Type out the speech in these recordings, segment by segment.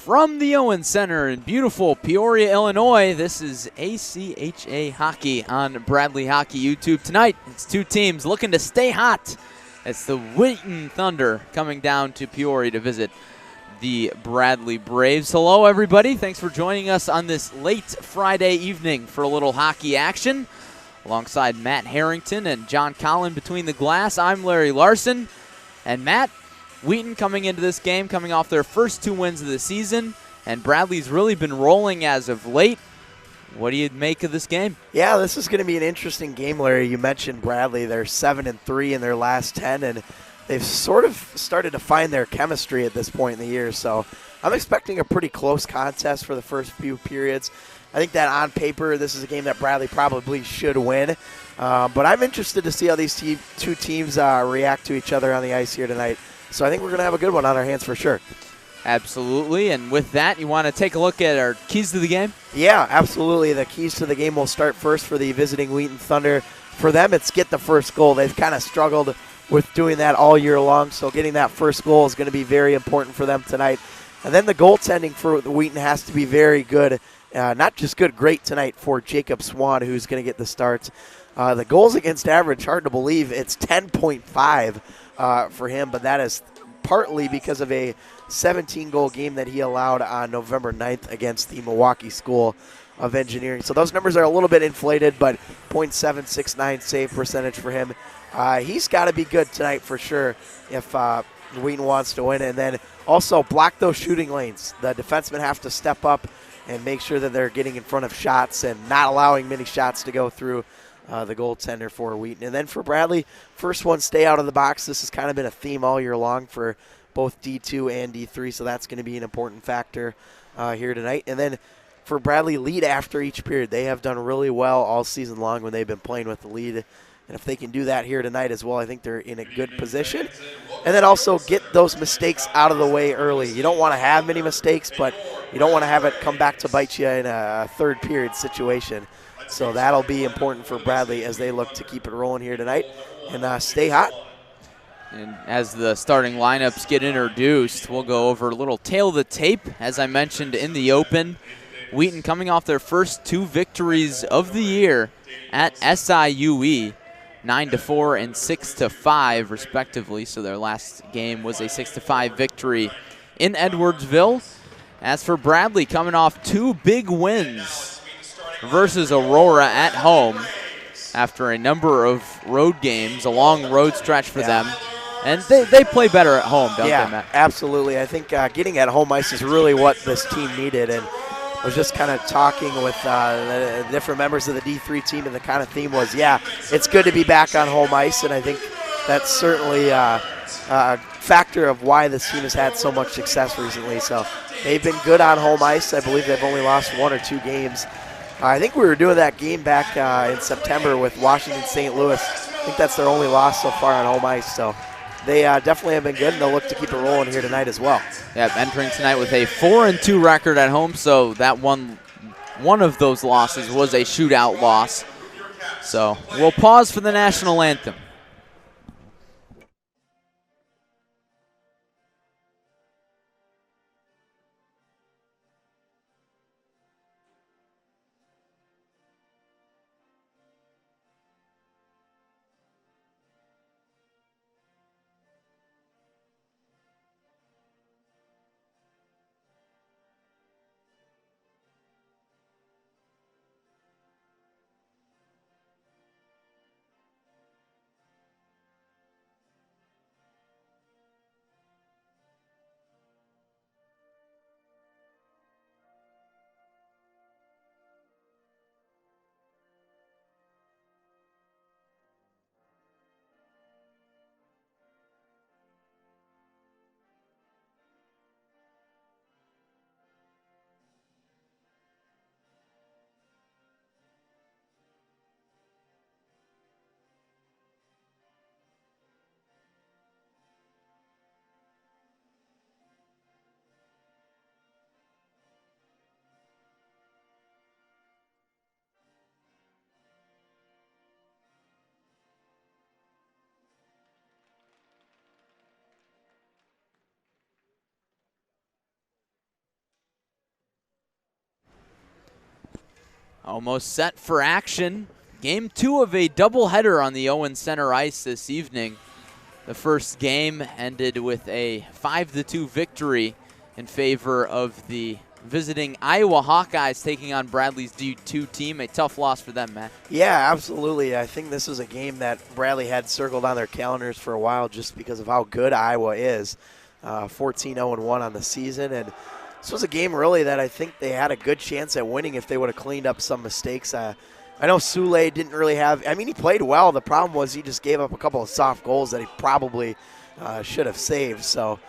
From the Owens Center in beautiful Peoria, Illinois, this is ACHA Hockey on Bradley Hockey YouTube. Tonight, it's two teams looking to stay hot. It's the Wheaton Thunder coming down to Peoria to visit the Bradley Braves. Hello, everybody. Thanks for joining us on this late Friday evening for a little hockey action. Alongside Matt Harrington and John Collin between the glass, I'm Larry Larson. And Matt, Wheaton coming into this game, coming off their first 2 wins of the season, and Bradley's really been rolling as of late. What do you make of this game? Yeah, this is going to be an interesting game, Larry. You mentioned Bradley. They're 7-3 in their last 10, and they've sort of started to find their chemistry at this point in the year. So I'm expecting a pretty close contest for the first few periods. I think that on paper, this is a game that Bradley probably should win. But I'm interested to see how these two teams react to each other on the ice here tonight. So I think we're going to have a good one on our hands for sure. Absolutely. And with that, you want to take a look at our keys to the game? Yeah, absolutely. The keys to the game will start first for the visiting Wheaton Thunder. For them, it's get the first goal. They've kind of struggled with doing that all year long, so getting that first goal is going to be very important for them tonight. And then the goaltending for the Wheaton has to be very good. Not just good, great tonight for Jacob Swan, who's going to get the starts. The goals against average, hard to believe. It's 10.5 for him, but that is partly because of a 17-goal game that he allowed on November 9th against the Milwaukee School of Engineering. So those numbers are a little bit inflated, but .769 save percentage for him. He's got to be good tonight for sure if Wheaton wants to win. And then also block those shooting lanes. The defensemen have to step up and make sure that they're getting in front of shots and not allowing many shots to go through the goaltender for Wheaton. And then for Bradley, first one, stay out of the box. This has kind of been a theme all year long for both D2 and D3, so that's going to be an important factor here tonight. And then for Bradley, lead after each period. They have done really well all season long when they've been playing with the lead. And if they can do that here tonight as well, I think they're in a good position. And then also get those mistakes out of the way early. You don't want to have many mistakes, but you don't want to have it come back to bite you in a third period situation. So that'll be important for Bradley as they look to keep it rolling here tonight and stay hot. And as the starting lineups get introduced, we'll go over a little tail of the tape. As I mentioned in the open, Wheaton coming off their first 2 victories of the year at SIUE, 9-4 and 6-5 respectively. So their last game was a 6-5 victory in Edwardsville. As for Bradley, coming off 2 big wins versus Aurora at home after a number of road games, a long road stretch for them. And they play better at home, don't they, Matt? Yeah, absolutely. I think getting at home ice is really what this team needed. And I was just kind of talking with the different members of the D3 team, and the kind of theme was, yeah, it's good to be back on home ice. And I think that's certainly a factor of why this team has had so much success recently. So they've been good on home ice. I believe they've only lost 1 or 2 games. I think we were doing that game back in September with Washington St. Louis. I think that's their only loss so far on home ice. So they definitely have been good, and they'll look to keep it rolling here tonight as well. Yeah, entering tonight with a 4-2 record at home, so that one of those losses was a shootout loss. So we'll pause for the national anthem. Almost set for action. Game 2 of a doubleheader on the Owen Center ice this evening. The first game ended with a 5-2 victory in favor of the visiting Iowa Hawkeyes taking on Bradley's D2 team. A tough loss for them, Matt. Yeah, absolutely. I think this is a game that Bradley had circled on their calendars for a while just because of how good Iowa is. 14-0-1 on the season, and this was a game really that I think they had a good chance at winning if they would have cleaned up some mistakes. I know Sule didn't really have – I mean, he played well. The problem was he just gave up a couple of soft goals that he probably should have saved. So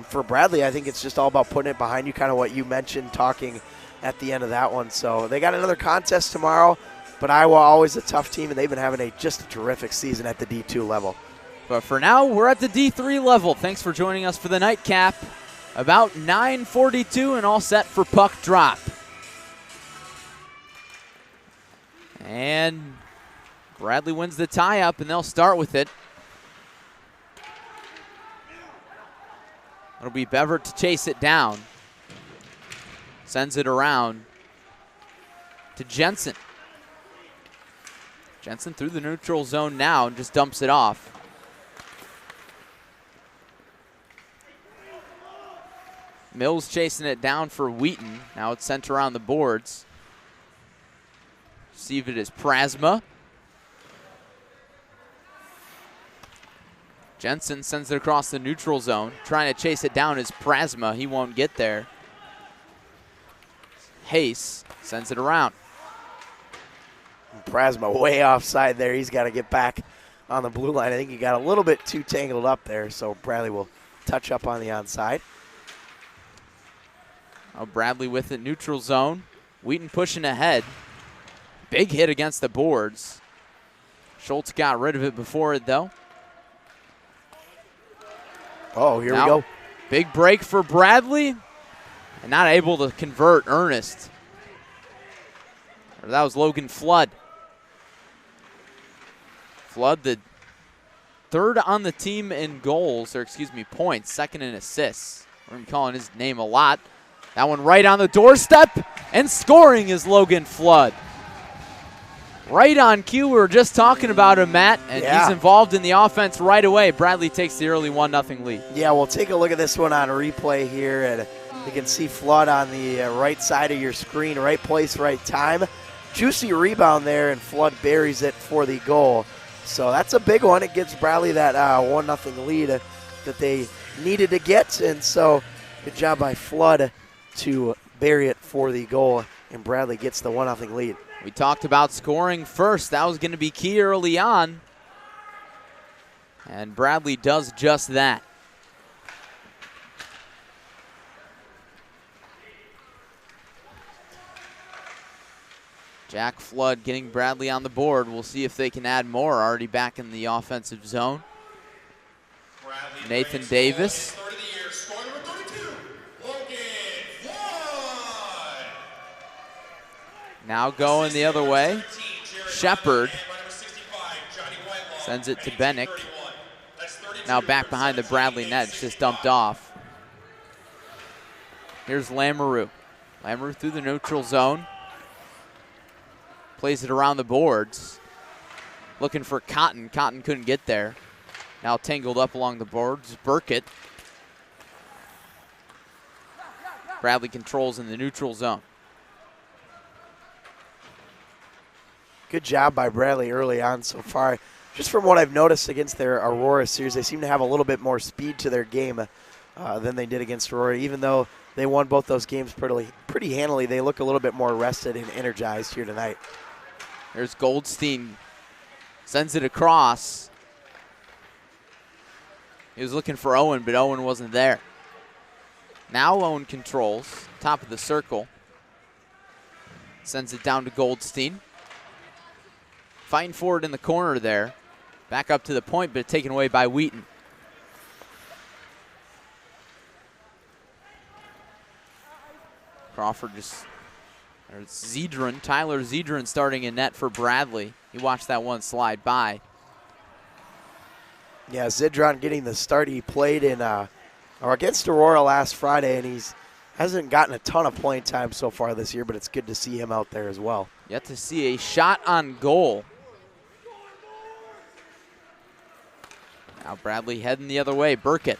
for Bradley, I think it's just all about putting it behind you, kind of what you mentioned talking at the end of that one. So they got another contest tomorrow, but Iowa always a tough team, and they've been having just a terrific season at the D2 level. But for now, we're at the D3 level. Thanks for joining us for the nightcap. About 9:42 and all set for puck drop. And Bradley wins the tie-up, and they'll start with it. It'll be Beverett to chase it down. Sends it around to Jensen. Jensen through the neutral zone now and just dumps it off. Mills chasing it down for Wheaton. Now it's sent around the boards. Receive it as Prasma. Jensen sends it across the neutral zone. Trying to chase it down is Prasma. He won't get there. Hayes sends it around. Prasma way offside there. He's got to get back on the blue line. I think he got a little bit too tangled up there, so Bradley will touch up on the onside. Oh, Bradley with it, neutral zone. Wheaton pushing ahead. Big hit against the boards. Schultz got rid of it before it, though. Oh, here we go. Big break for Bradley. And not able to convert Ernest. That was Logan Flood. Flood, the third on the team in goals, or excuse me, points, second in assists. We're going to be calling his name a lot. That one right on the doorstep, and scoring is Logan Flood. Right on cue. We were just talking about him, Matt, and he's involved in the offense right away. Bradley takes the early 1-0 lead. Yeah, we'll take a look at this one on replay here, and you can see Flood on the right side of your screen, right place, right time. Juicy rebound there, and Flood buries it for the goal. So that's a big one. It gives Bradley that 1-0 lead that they needed to get, and so good job by Flood to bury it for the goal, and Bradley gets the 1-0 lead. We talked about scoring first. That was going to be key early on, and Bradley does just that. Jack Flood getting Bradley on the board. We'll see if they can add more. Already back in the offensive zone. Nathan Davis. Now going the other way. Shepard sends it to Bennick. Now back behind the Bradley net. It's just dumped off. Here's Lamoureux. Lamoureux through the neutral zone. Plays it around the boards. Looking for Cotton. Cotton couldn't get there. Now tangled up along the boards. Burkett. Bradley controls in the neutral zone. Good job by Bradley early on so far. Just from what I've noticed against their Aurora series, they seem to have a little bit more speed to their game than they did against Aurora. Even though they won both those games pretty handily, they look a little bit more rested and energized here tonight. There's Goldstein. Sends it across. He was looking for Owen, but Owen wasn't there. Now Owen controls, top of the circle. Sends it down to Goldstein. Fighting for it in the corner there. Back up to the point, but taken away by Wheaton. Crawford just, there's Zedran, Tyler Zedran starting in net for Bradley. He watched that one slide by. Yeah, Zedran getting the start. He played in or against Aurora last Friday, and he's Hasn't gotten a ton of playing time so far this year, but it's good to see him out there as well. Yet to see a shot on goal. Now Bradley heading the other way. Burkett.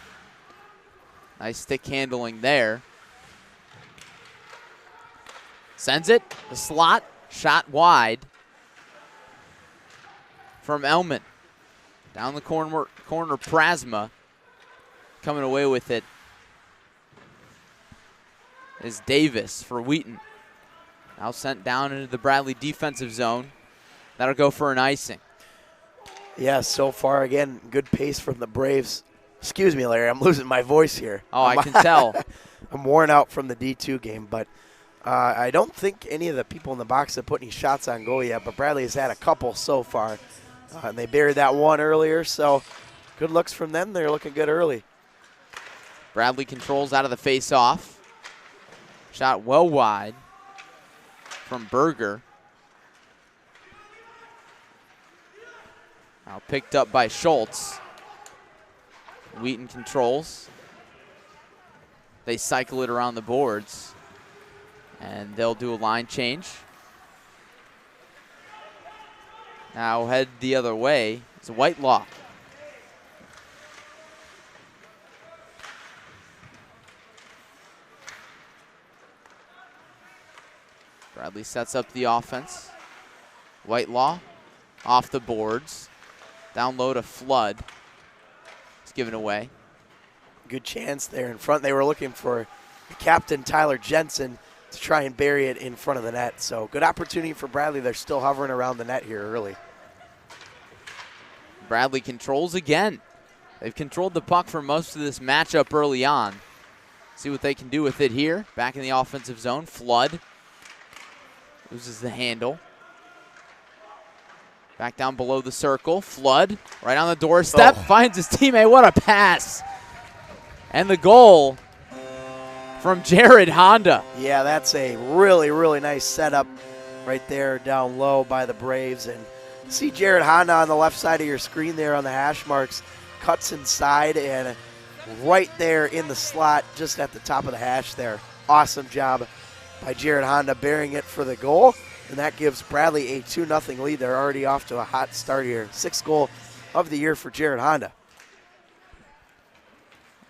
Nice stick handling there. Sends it. The slot. Shot wide from Elman. Down the corner Prasma. Coming away with it is Davis for Wheaton. Now sent down into the Bradley defensive zone. That'll go for an icing. Yeah, so far, again, good pace from the Braves. Excuse me, Larry, I'm losing my voice here. Oh, I can tell. I'm worn out from the D2 game, but I don't think any of the people in the box have put any shots on goal yet, but Bradley has had a couple so far. And they buried that one earlier, so good looks from them. They're looking good early. Bradley controls out of the face-off. Shot well wide from Berger. Now picked up by Schultz. Wheaton controls. They cycle it around the boards. And they'll do a line change. Now head the other way. It's Whitelaw. Bradley sets up the offense. Whitelaw off the boards. Down low to Flood. It's given away. Good chance there in front. They were looking for Captain Tyler Jensen to try and bury it in front of the net. So good opportunity for Bradley. They're still hovering around the net here early. Bradley controls again. They've controlled the puck for most of this matchup early on. See what they can do with it here. Back in the offensive zone. Flood loses the handle. Back down below the circle. Flood right on the doorstep. Finds his teammate. What a pass. And the goal from Jared Honda. Yeah, that's a really, really nice setup right there down low by the Braves. And see Jared Honda on the left side of your screen there on the hash marks. Cuts inside and right there in the slot just at the top of the hash there. Awesome job by Jared Honda burying it for the goal. And that gives Bradley a 2-0 lead. They're already off to a hot start here. 6th goal of the year for Jared Honda.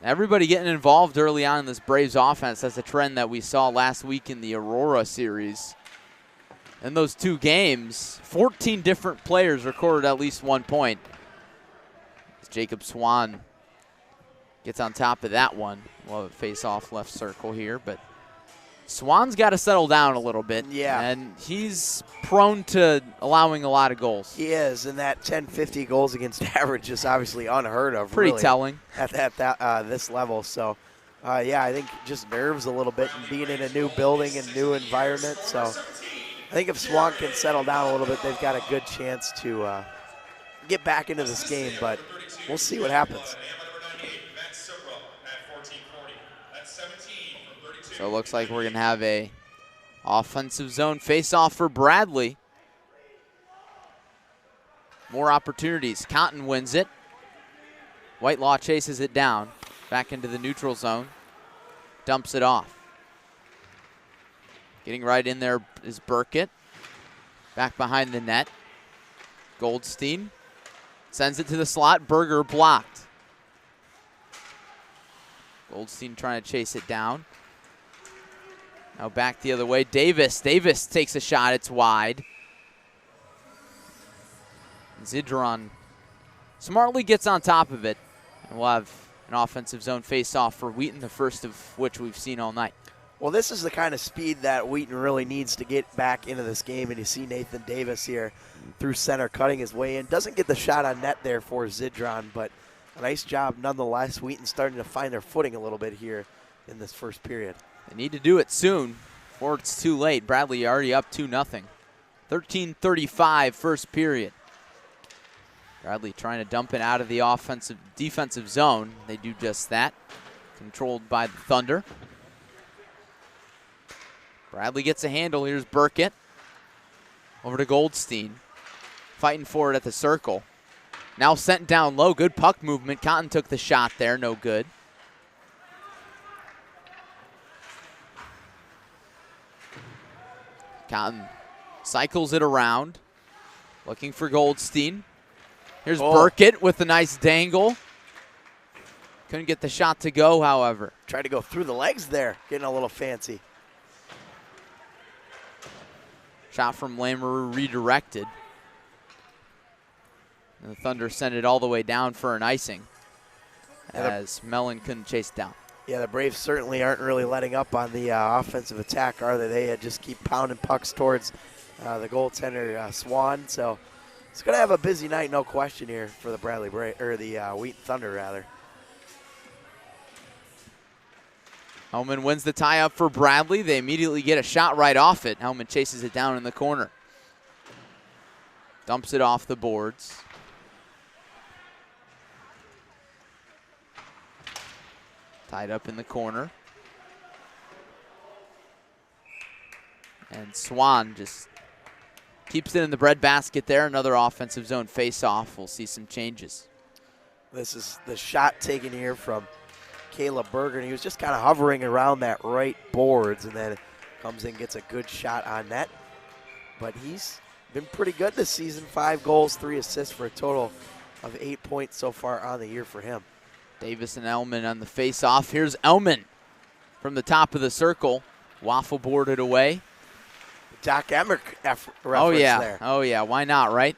Everybody getting involved early on in this Braves offense. That's a trend that we saw last week in the Aurora series. In those 2 games, 14 different players recorded at least 1 point. As Jacob Swan gets on top of that one. We'll have a face-off left circle here, but Swan's got to settle down a little bit. Yeah. And he's prone to allowing a lot of goals. He is, and that 10-50 goals against average is obviously unheard of. Pretty really, telling. At this level. So, yeah, I think just nerves a little bit and being in a new building and new environment. So I think if Swan can settle down a little bit, they've got a good chance to get back into this game, but we'll see what happens. So it looks like we're going to have a offensive zone face-off for Bradley. More opportunities. Cotton wins it. Whitelaw chases it down. Back into the neutral zone. Dumps it off. Getting right in there is Burkett. Back behind the net. Goldstein sends it to the slot. Berger blocked. Goldstein trying to chase it down. Now back the other way. Davis. Davis takes a shot. It's wide. Zidron smartly gets on top of it. And we'll have an offensive zone face-off for Wheaton, the first of which we've seen all night. Well, this is the kind of speed that Wheaton really needs to get back into this game. And you see Nathan Davis here through center cutting his way in. Doesn't get the shot on net there for Zidron, but a nice job nonetheless. Wheaton starting to find their footing a little bit here in this first period. They need to do it soon before it's too late. Bradley already up 2-0. 13:35 first period. Bradley trying to dump it out of the defensive zone. They do just that. Controlled by the Thunder. Bradley gets a handle. Here's Burkett. Over to Goldstein. Fighting for it at the circle. Now sent down low. Good puck movement. Cotton took the shot there. No good. Cotton cycles it around, looking for Goldstein. Here's Burkett with a nice dangle. Couldn't get the shot to go, however. Tried to go through the legs there, getting a little fancy. Shot from Lamoureux redirected. And the Thunder sent it all the way down for an icing as Mellon couldn't chase it down. Yeah, the Braves certainly aren't really letting up on the offensive attack, are they? They just keep pounding pucks towards the goaltender, Swan. So it's going to have a busy night, no question here for the Wheaton Thunder, rather. Hellman wins the tie-up for Bradley. They immediately get a shot right off it. Hellman chases it down in the corner. Dumps it off the boards. Tied up in the corner. And Swan just keeps it in the breadbasket there. Another offensive zone face-off. We'll see some changes. This is the shot taken here from Caleb Berger, and he was just kind of hovering around that right boards, and then comes in, gets a good shot on net. But he's been pretty good this season. 5 goals, 3 assists for a total of 8 points so far on the year for him. Davis and Ellman on the face-off. Here's Ellman from the top of the circle. Waffle boarded away. Doc Emmerich reference there. Oh, yeah. Why not, right?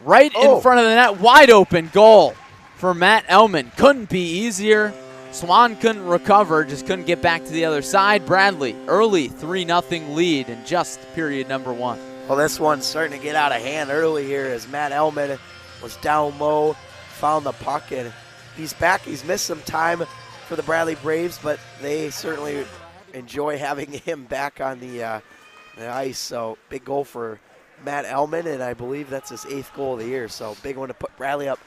Right in front of the net. Wide open goal for Matt Ellman. Couldn't be easier. Swan couldn't recover, just couldn't get back to the other side. Bradley, early 3-0 lead in just period number 1. Well, this one's starting to get out of hand early here as Matt Ellman was down low, found the puck, and he's back. He's missed some time for the Bradley Braves, but they certainly enjoy having him back on the ice. So big goal for Matt Ellman, and I believe that's his 8th goal of the year. So big one to put Bradley up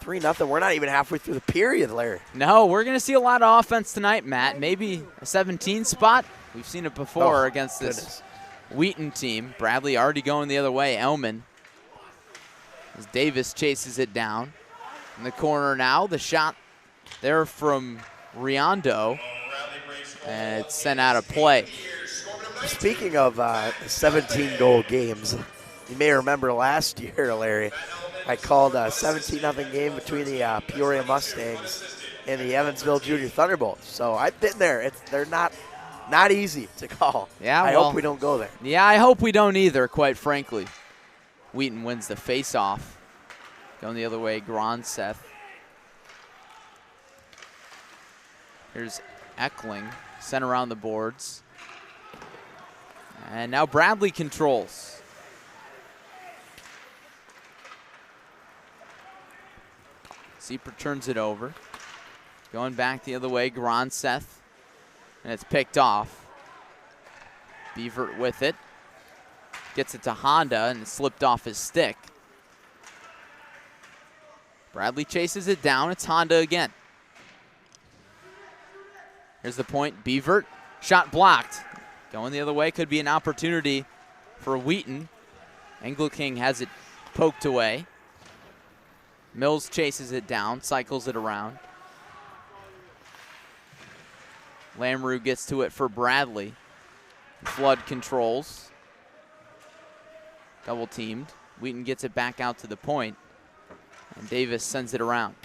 3-0. We're not even halfway through the period, Larry. No, we're going to see a lot of offense tonight, Matt. Maybe a 17 spot. We've seen it before against this Wheaton team. Bradley already going the other way. Ellman, as Davis chases it down. In the corner now, the shot there from Riondo, and it's sent out of play. Speaking of 17-goal games, you may remember last year, Larry, I called a 17-0 game between the Peoria Mustangs and the Evansville Junior Thunderbolts. So I've been there. They're not easy to call. Yeah, I hope we don't go there. Yeah, I hope we don't either, quite frankly. Wheaton wins the face-off. Going the other way, Gronseth. Here's Eckling, sent around the boards. And now Bradley controls. Sieper turns it over. Going back the other way, Gronseth. And it's picked off. Beavert with it. Gets it to Honda, and it slipped off his stick. Bradley chases it down. It's Honda again. Here's the point. Beavert. Shot blocked. Going the other way. Could be an opportunity for Wheaton. Engelking has it poked away. Mills chases it down. Cycles it around. Lamoureux gets to it for Bradley. Flood controls. Double teamed. Wheaton gets it back out to the point. And Davis sends it around.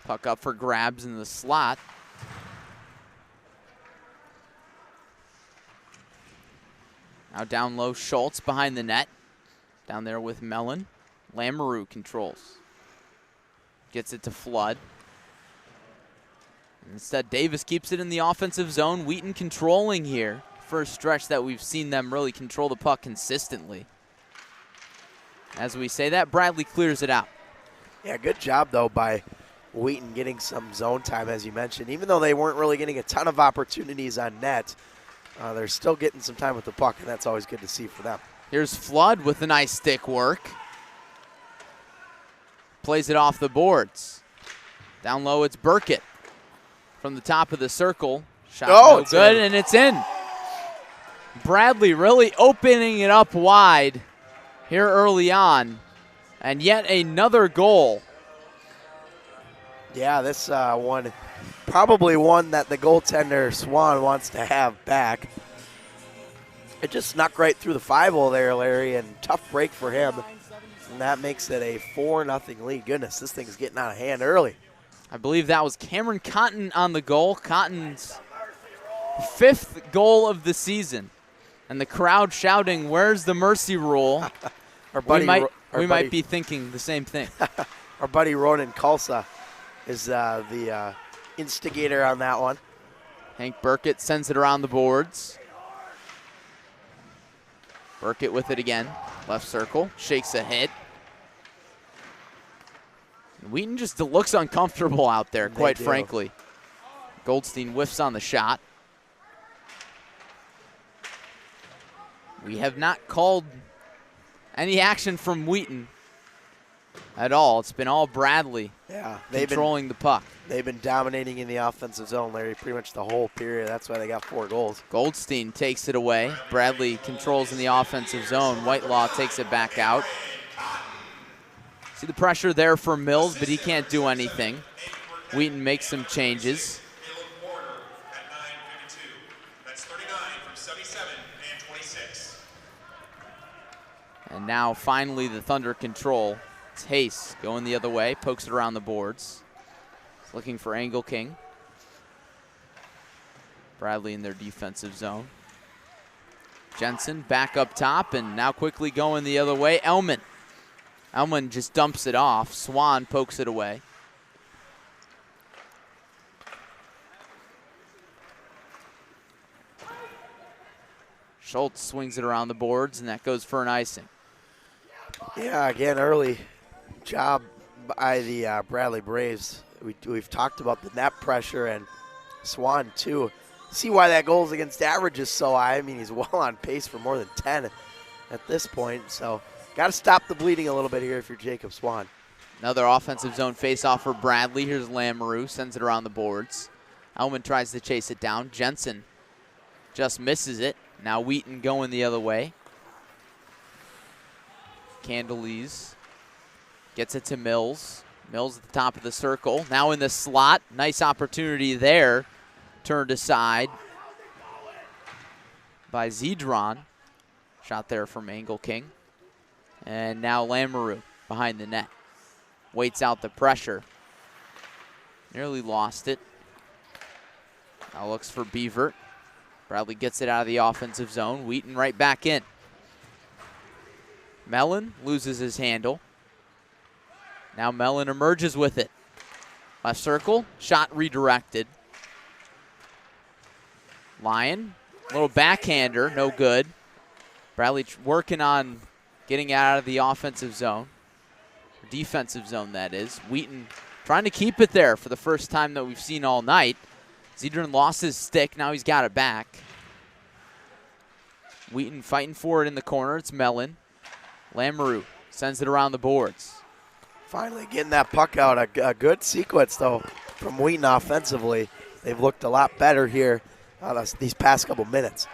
Puck up for grabs in the slot. Now down low, Schultz behind the net. Down there with Mellon. Lamoureux controls. Gets it to Flood. Instead, Davis keeps it in the offensive zone. Wheaton controlling here. First stretch that we've seen them really control the puck consistently. As we say that, Bradley clears it out. Yeah, good job, though, by Wheaton getting some zone time, as you mentioned. Even though they weren't really getting a ton of opportunities on net, they're still getting some time with the puck, and that's always good to see for them. Here's Flood with a nice stick work. Plays it off the boards. Down low, it's Burkett. From the top of the circle. Shot no good, and it's in. Bradley really opening it up wide here early on. And yet another goal. Yeah, this one probably one that the goaltender, Swan, wants to have back. It just snuck right through the 5-hole there, Larry, and tough break for him. And that makes it a 4-0 lead. Goodness, this thing's getting out of hand early. I believe that was Cameron Cotton on the goal. Cotton's 5th goal of the season. And the crowd shouting, "Where's the mercy rule?" we might be thinking the same thing. Our buddy Ronan Kalsa is the instigator on that one. Hank Burkett sends it around the boards. Burkett with it again. Left circle, shakes a hit. Wheaton just looks uncomfortable out there, quite frankly. Goldstein whiffs on the shot. We have not called any action from Wheaton at all. It's been all Bradley controlling the puck. They've been dominating in the offensive zone, Larry, pretty much the whole period. That's why they got 4 goals. Goldstein takes it away. Bradley controls in the offensive zone. Whitelaw takes it back out. See the pressure there for Mills, but he can't do anything. Wheaton makes some changes. And now finally the Thunder control. It's Hayes going the other way, pokes it around the boards. He's looking for Angle King. Bradley in their defensive zone. Jensen back up top and now quickly going the other way. Elman just dumps it off. Swan pokes it away. Schultz swings it around the boards, and that goes for an icing. Yeah, again, early job by the Bradley Braves. We've talked about the net pressure, and Swan, too. See why that goals against average is so high. I mean, he's well on pace for more than 10 at this point, so got to stop the bleeding a little bit here if you're Jacob Swan. Another offensive zone faceoff for Bradley. Here's Lamoureux, sends it around the boards. Elman tries to chase it down. Jensen just misses it. Now Wheaton going the other way. Candelise gets it to Mills. Mills at the top of the circle. Now in the slot. Nice opportunity there. Turned aside by Zedron. Shot there from Angle King. And now Lamoureux behind the net. Waits out the pressure. Nearly lost it. Now looks for Beavert. Bradley gets it out of the offensive zone. Wheaton right back in. Mellon loses his handle. Now Mellon emerges with it. Left circle, shot redirected. Lyon, little backhander, no good. Bradley working on getting out of the offensive zone. Defensive zone, that is. Wheaton trying to keep it there for the first time that we've seen all night. Zedron lost his stick, now he's got it back. Wheaton fighting for it in the corner, it's Mellon. Lamoureux sends it around the boards. Finally getting that puck out, a good sequence though from Wheaton offensively. They've looked a lot better here these past couple minutes.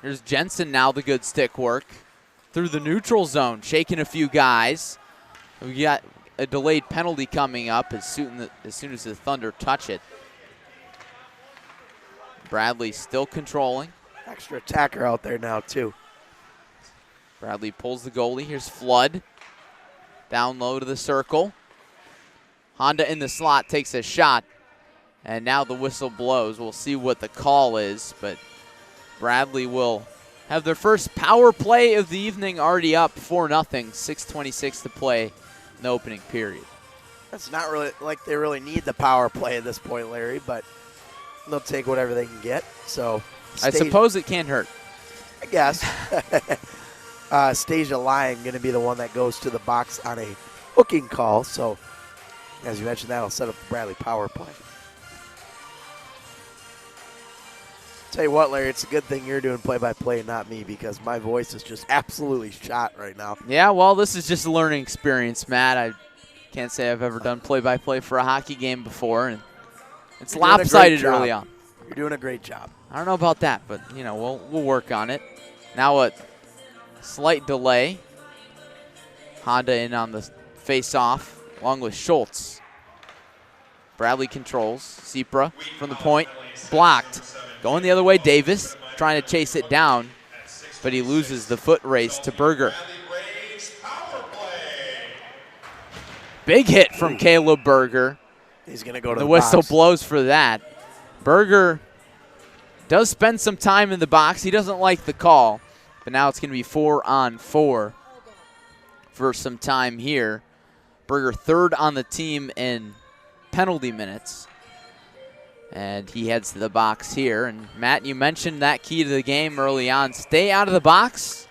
Here's Jensen now, the good stick work. Through the neutral zone, shaking a few guys. We got a delayed penalty coming up as soon as the Thunder touch it. Bradley still controlling. Extra attacker out there now too. Bradley pulls the goalie. Here's Flood. Down low to the circle. Honda in the slot takes a shot. And now the whistle blows. We'll see what the call is, but Bradley will have their first power play of the evening already up 4-0. 6:26 to play in the opening period. That's not really like they really need the power play at this point, Larry, but they'll take whatever they can get. So I suppose it can't hurt. I guess. Stasia Lyon going to be the one that goes to the box on a hooking call. So as you mentioned, that'll set up the Bradley power play. Tell you what, Larry, it's a good thing you're doing play-by-play and not me, because my voice is just absolutely shot right now. Yeah, well, this is just a learning experience, Matt. I can't say I've ever done play-by-play for a hockey game before, and it's lopsided early on. You're doing a great job. I don't know about that, but you know, we'll work on it. Now a slight delay. Honda in on the face-off. along with Schultz. Bradley controls. Sepra from the point, blocked. Going the other way, Davis trying to chase it down, but he loses the foot race to Berger. Big hit from Caleb Berger. He's going to go to the whistle box. blows for that. Berger does spend some time in the box. He doesn't like the call, but now it's going to be 4-on-4 for some time here. Berger third on the team in penalty minutes, and he heads to the box here. And Matt, you mentioned that key to the game early on. Stay out of the box.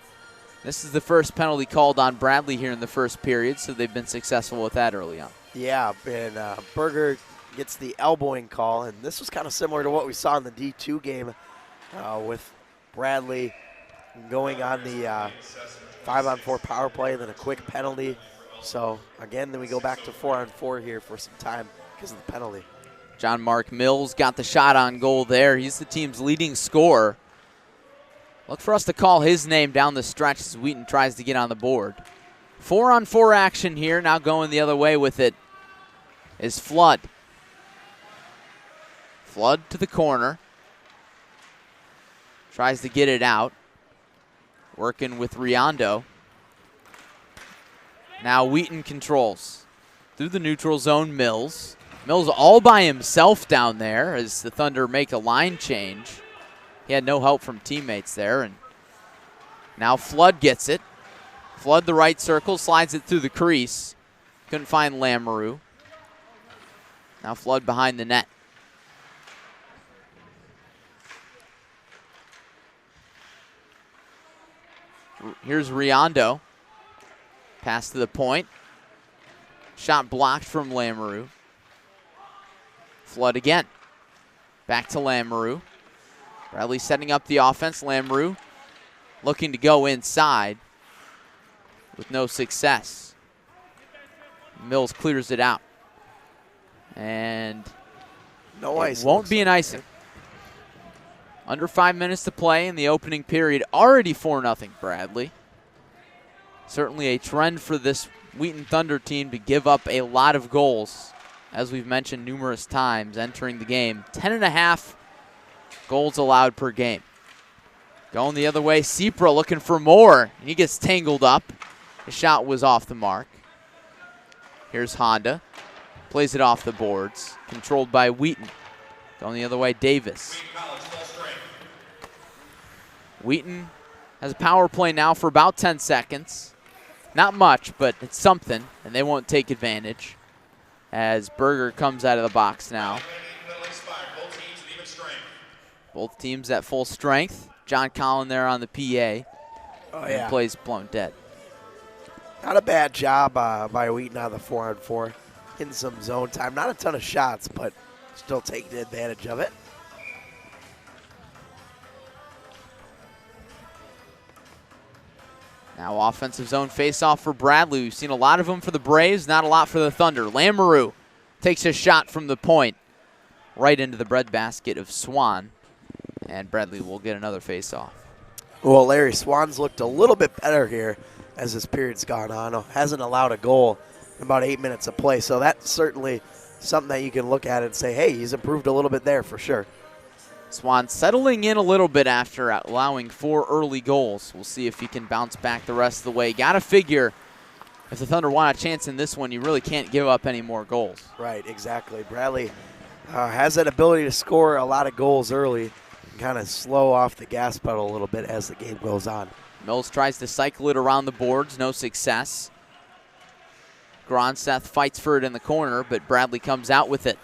This is the first penalty called on Bradley here in the first period, so they've been successful with that early on. Yeah, and Berger gets the elbowing call, and this was kind of similar to what we saw in the D2 game with Bradley going on the 5-on-4 power play and then a quick penalty. So, again, then we go back to 4-on-4 here for some time because of the penalty. John Mark Mills got the shot on goal there. He's the team's leading scorer. Look for us to call his name down the stretch as Wheaton tries to get on the board. 4-on-4 action here. Now going the other way with it is Flood. Flood to the corner. Tries to get it out. Working with Riondo. Now Wheaton controls. Through the neutral zone, Mills. Mills all by himself down there as the Thunder make a line change. He had no help from teammates there. And now Flood gets it. Flood the right circle, slides it through the crease. Couldn't find Lamoureux. Now Flood behind the net. Here's Riondo. Pass to the point. Shot blocked from Lamoureux. Flood again. Back to Lamoureux. Bradley setting up the offense. Lamoureux looking to go inside with no success. Mills clears it out. And no ice. It won't be an icing. Under 5 minutes to play in the opening period. Already 4-0 Bradley. Certainly a trend for this Wheaton Thunder team to give up a lot of goals, as we've mentioned numerous times entering the game. 10.5 goals allowed per game. Going the other way, Sepra looking for more. He gets tangled up. The shot was off the mark. Here's Honda. Plays it off the boards. Controlled by Wheaton. Going the other way, Davis. Wheaton has a power play now for about 10 seconds. Not much, but it's something, and they won't take advantage as Berger comes out of the box now. Both teams at full strength. John Collin there on the PA. Oh, yeah. Plays blown dead. Not a bad job by Wheaton on the 4-on-4. Getting some zone time. Not a ton of shots, but still taking advantage of it. Now offensive zone face-off for Bradley. We've seen a lot of them for the Braves, not a lot for the Thunder. Lamoureux takes a shot from the point right into the breadbasket of Swan. And Bradley will get another face-off. Well, Larry, Swan's looked a little bit better here as this period's gone on. Hasn't allowed a goal in about 8 minutes of play. So that's certainly something that you can look at and say, hey, he's improved a little bit there for sure. Swan settling in a little bit after allowing 4 early goals. We'll see if he can bounce back the rest of the way. Got to figure if the Thunder want a chance in this one, you really can't give up any more goals. Right, exactly. Bradley has that ability to score a lot of goals early and kind of slow off the gas pedal a little bit as the game goes on. Mills tries to cycle it around the boards, no success. Gronseth fights for it in the corner, but Bradley comes out with it.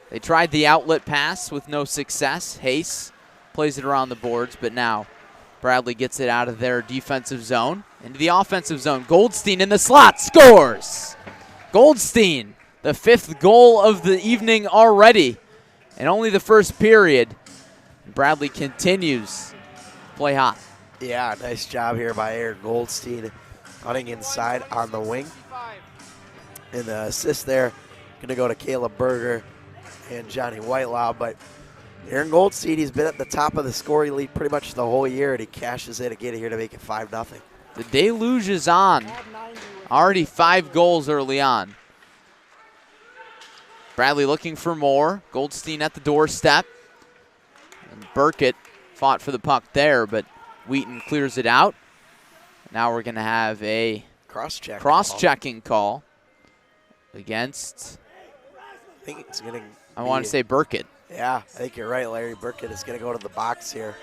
They tried the outlet pass with no success. Hayes plays it around the boards, but now Bradley gets it out of their defensive zone into the offensive zone. Goldstein in the slot, scores! Goldstein, the 5th goal of the evening already, and only the first period. Bradley continues to play hot. Yeah, nice job here by Aaron Goldstein, running inside on the wing. And the assist there going to go to Caleb Berger and Johnny Whitelaw, but Aaron Goldstein, he's been at the top of the scoring lead pretty much the whole year, and he cashes in again here to make it 5-0. The deluge is on. Already 5 goals early on. Bradley looking for more. Goldstein at the doorstep. And Burkett fought for the puck there, but Wheaton clears it out. Now we're going to have a cross-checking call against, I think it's going to I want to say Burkett. Yeah, I think you're right, Larry. Burkett is going to go to the box here.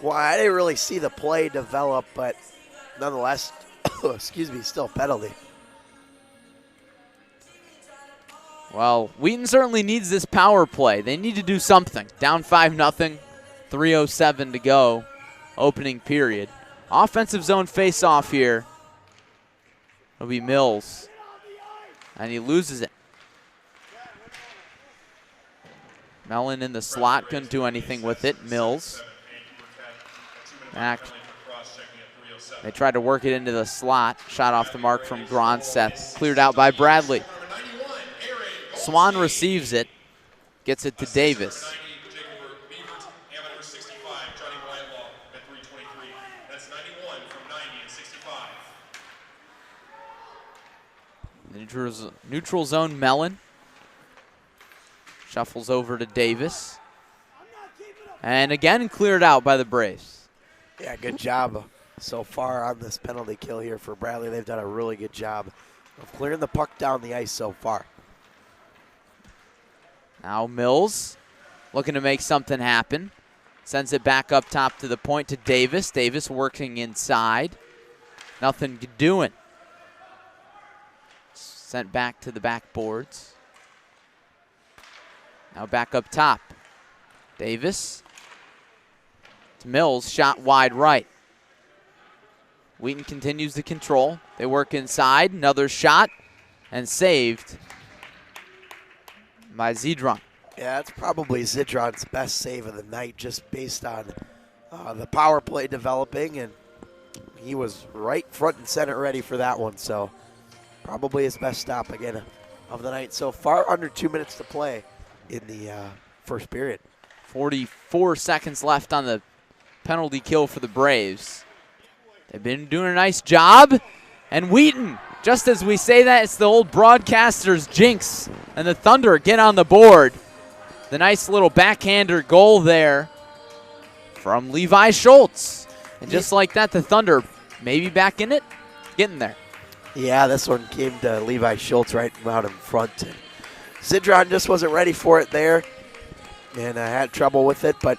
Well, I didn't really see the play develop, but nonetheless, excuse me, still a penalty. Well, Wheaton certainly needs this power play. They need to do something. Down 5-0, 3:07 to go, opening period. Offensive zone face-off here. It'll be Mills. And he loses it. Mellon in the slot, couldn't do anything with it. Mills. Back. They tried to work it into the slot. Shot off the mark from Gronseth. Cleared out by Bradley. Swan receives it. Gets it to Davis. Neutral zone, Mellon. Shuffles over to Davis. And again cleared out by the Braves. Yeah, good job so far on this penalty kill here for Bradley. They've done a really good job of clearing the puck down the ice so far. Now Mills looking to make something happen. Sends it back up top to the point to Davis. Davis working inside. Nothing doing. Sent back to the backboards. Now back up top. Davis. To Mills, shot wide right. Wheaton continues to control. They work inside, another shot, and saved by Zidron. Yeah, that's probably Zidron's best save of the night, just based on the power play developing, and he was right front and center ready for that one, so probably his best stop again of the night so far. Under 2 minutes to play in the first period. 44 seconds left on the penalty kill for the Braves. They've been doing a nice job. And Wheaton, just as we say that, it's the old broadcaster's jinx. And the Thunder get on the board. The nice little backhander goal there from Levi Schultz. And just like that, the Thunder maybe back in it, getting there. Yeah, this one came to Levi Schultz right out in front. And Zidron just wasn't ready for it there. And I had trouble with it, but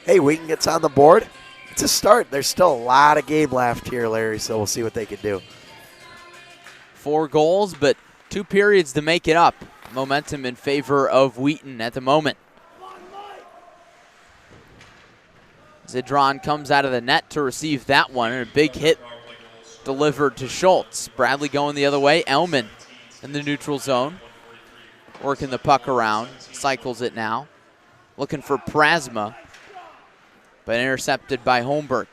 hey, Wheaton gets on the board. It's a start. There's still a lot of game left here, Larry, so we'll see what they can do. 4 goals, but 2 periods to make it up. Momentum in favor of Wheaton at the moment. Zidron comes out of the net to receive that one, and a big hit delivered to Schultz. Bradley going the other way. Elman in the neutral zone. Working the puck around. Cycles it now. Looking for Prasma, but intercepted by Holmberg.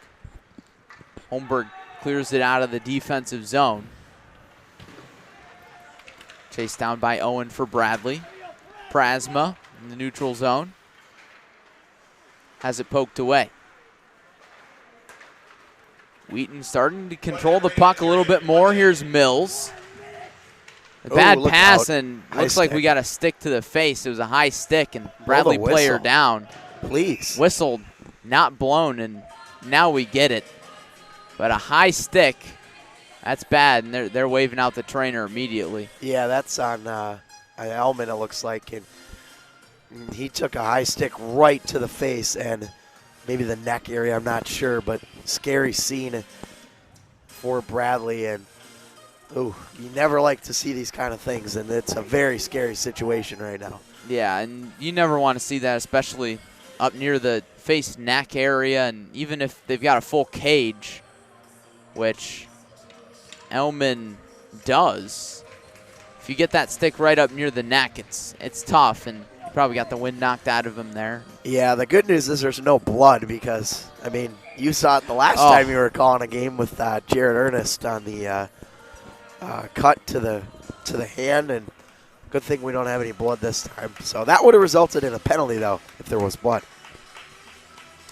Holmberg clears it out of the defensive zone. Chased down by Owen for Bradley. Prasma in the neutral zone. Has it poked away. Wheaton starting to control the puck a little bit more. Here's Mills. A bad pass, and looks like we got a stick to the face. It was a high stick, and Bradley player down. Please. Whistled, not blown, and now we get it. But a high stick, that's bad, and they're waving out the trainer immediately. Yeah, that's on Elman, it looks like. And he took a high stick right to the face and maybe the neck area, I'm not sure, but scary scene for Bradley. And ooh, you never like to see these kind of things, and it's a very scary situation right now. Yeah, and you never want to see that, especially up near the face neck area, and even if they've got a full cage, which Elman does. If you get that stick right up near the neck, it's tough, and you probably got the wind knocked out of him there. Yeah, the good news is there's no blood because, I mean, you saw it the last time you were calling a game with Jared Ernest on the cut to the hand, and good thing we don't have any blood this time. So that would have resulted in a penalty, though, if there was blood.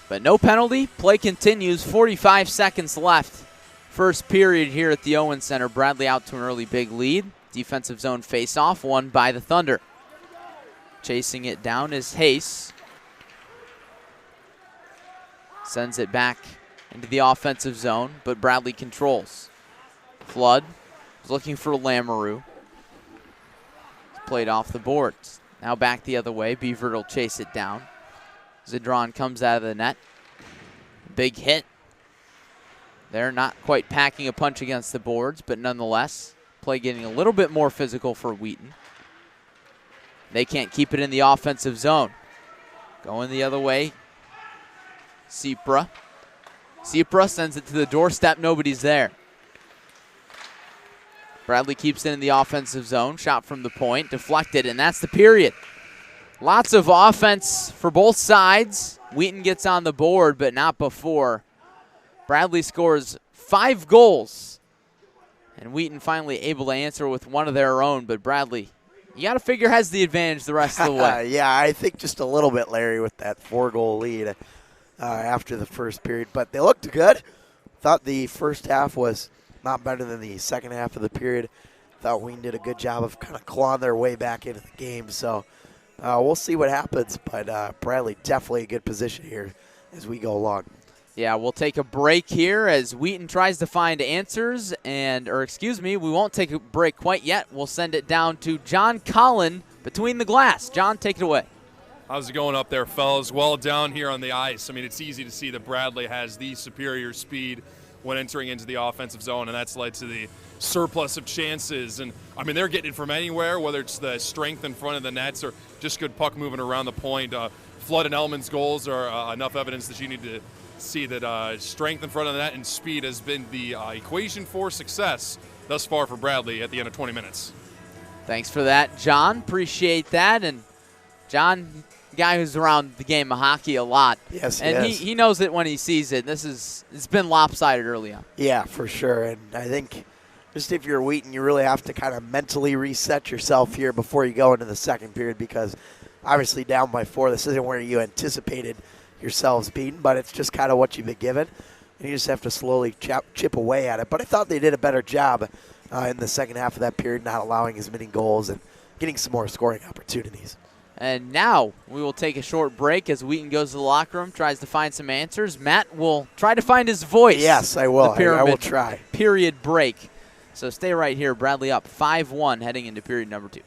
But no penalty. Play continues. 45 seconds left. first period here at the Owen Center. Bradley out to an early big lead. Defensive zone face-off won by the Thunder. Chasing it down is Hayes. Sends it back into the offensive zone, but Bradley controls. Flood is looking for Lamoureux. Played off the boards. Now back the other way. Beaver will chase it down. Zidron comes out of the net. Big hit. They're not quite packing a punch against the boards, but nonetheless, play getting a little bit more physical for Wheaton. They can't keep it in the offensive zone. Going the other way. Sipra. Sipra sends it to the doorstep. Nobody's there. Bradley keeps it in the offensive zone. Shot from the point. Deflected, and that's the period. Lots of offense for both sides. Wheaton gets on the board, but not before. Bradley scores 5 goals. And Wheaton finally able to answer with one of their own, but Bradley, you got to figure, has the advantage the rest of the way. Yeah, I think just a little bit, Larry, with that 4-goal lead after the first period. But they looked good. Thought the first half was not better than the second half of the period. Thought Wheaton did a good job of kind of clawing their way back into the game. So we'll see what happens. But Bradley definitely a good position here as we go along. Yeah, we'll take a break here as Wheaton tries to find answers. We won't take a break quite yet. We'll send it down to John Collin between the glass. John, take it away. How's it going up there, fellas? Well, down here on the ice, I mean, it's easy to see that Bradley has the superior speed when entering into the offensive zone, and that's led to the surplus of chances. And, I mean, they're getting it from anywhere, whether it's the strength in front of the nets or just good puck moving around the point. Flood and Elman's goals are enough evidence that you need to see that strength in front of the net and speed has been the equation for success thus far for Bradley at the end of 20 minutes. Thanks for that, John. Appreciate that. And John, guy who's around the game of hockey a lot. Yes, and he knows it when he sees it. It's been lopsided early on. Yeah, for sure. And I think just if you're Wheaton, you really have to kind of mentally reset yourself here before you go into the second period, because obviously down by 4, this isn't where you anticipated yourselves beaten, but it's just kind of what you've been given. And you just have to slowly chip away at it. But I thought they did a better job in the second half of that period, not allowing as many goals and getting some more scoring opportunities. And now we will take a short break as Wheaton goes to the locker room, tries to find some answers. Matt will try to find his voice. Yes, I will. I will try. Period break. So stay right here. Bradley up 5-1 heading into period number 2.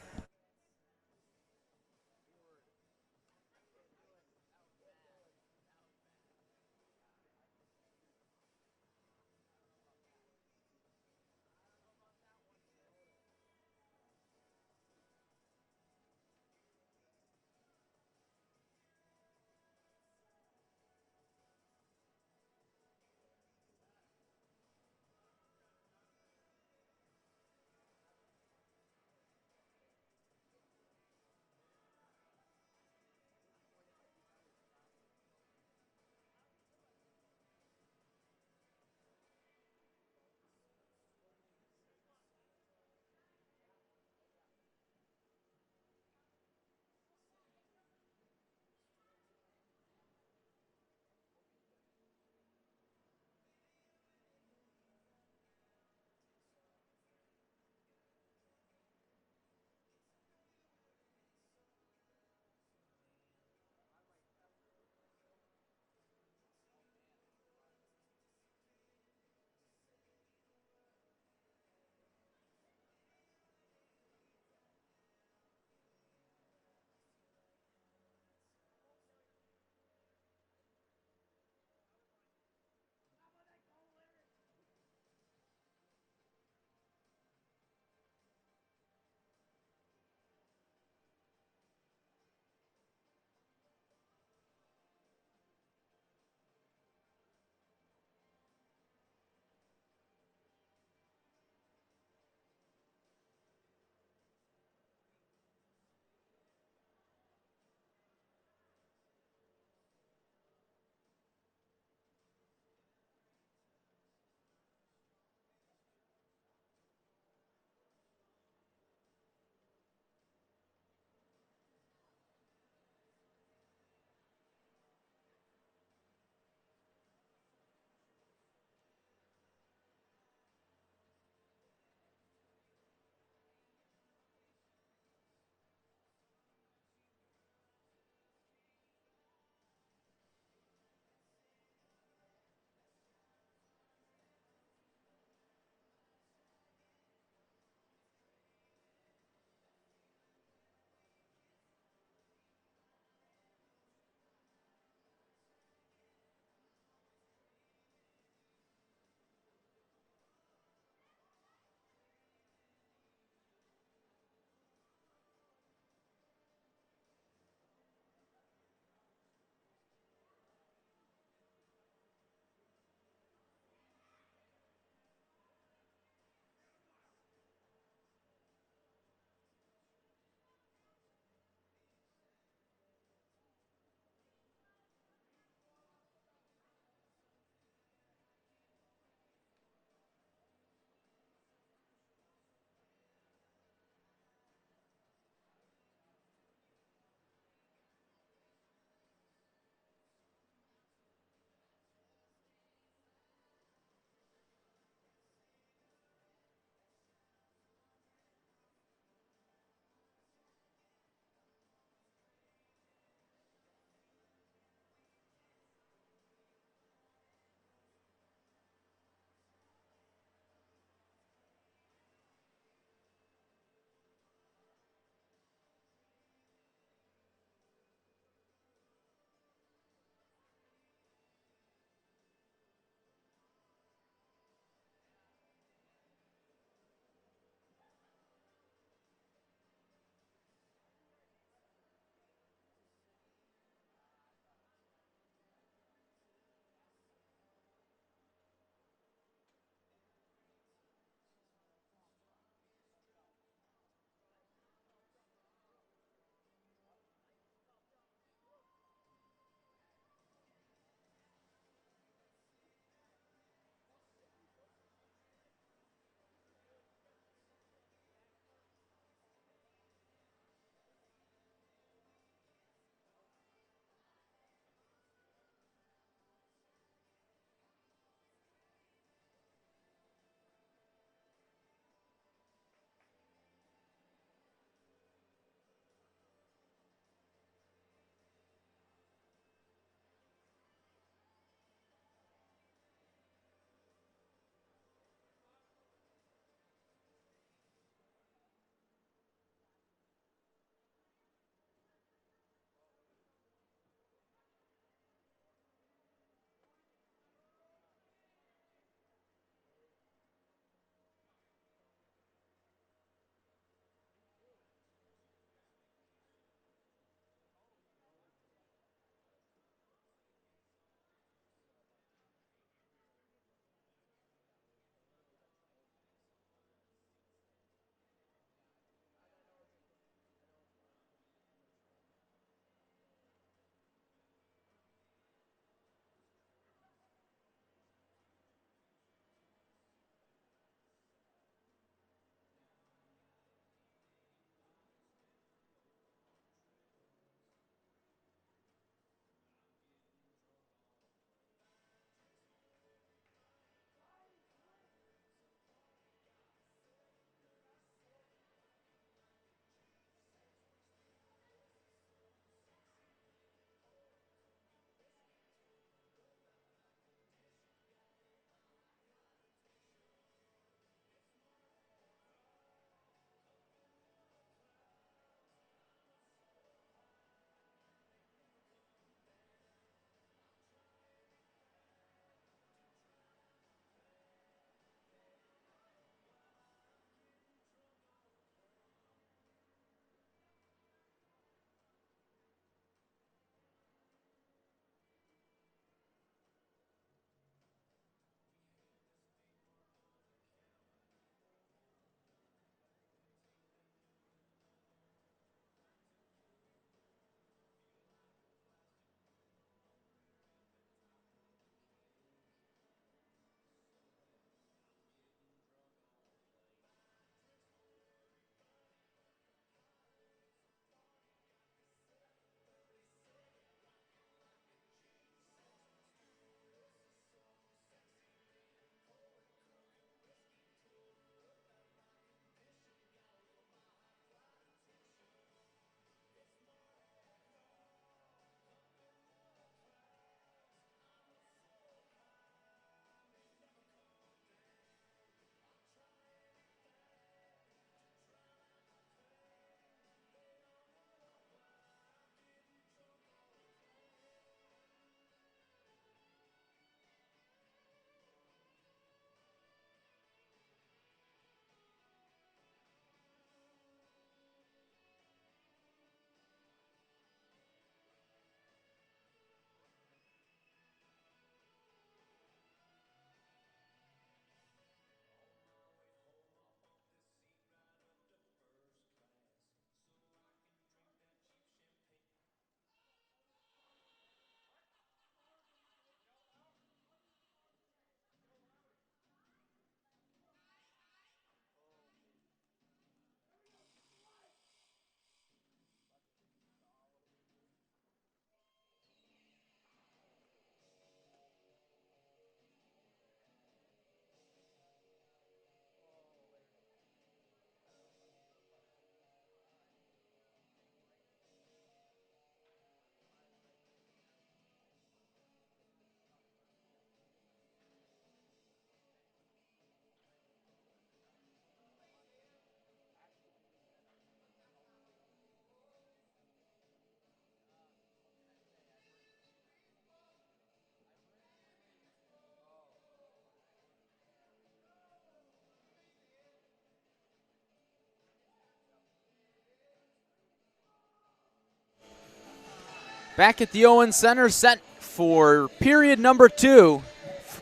Back at the Owen Center, set for period number 2.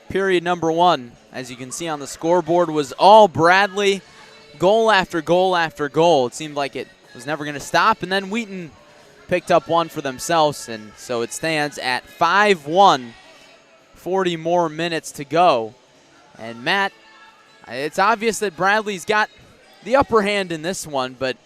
Period number 1, as you can see on the scoreboard, was all Bradley. Goal after goal after goal. It seemed like it was never going to stop, and then Wheaton picked up one for themselves, and so it stands at 5-1. 40 more minutes to go. And Matt, it's obvious that Bradley's got the upper hand in this one, but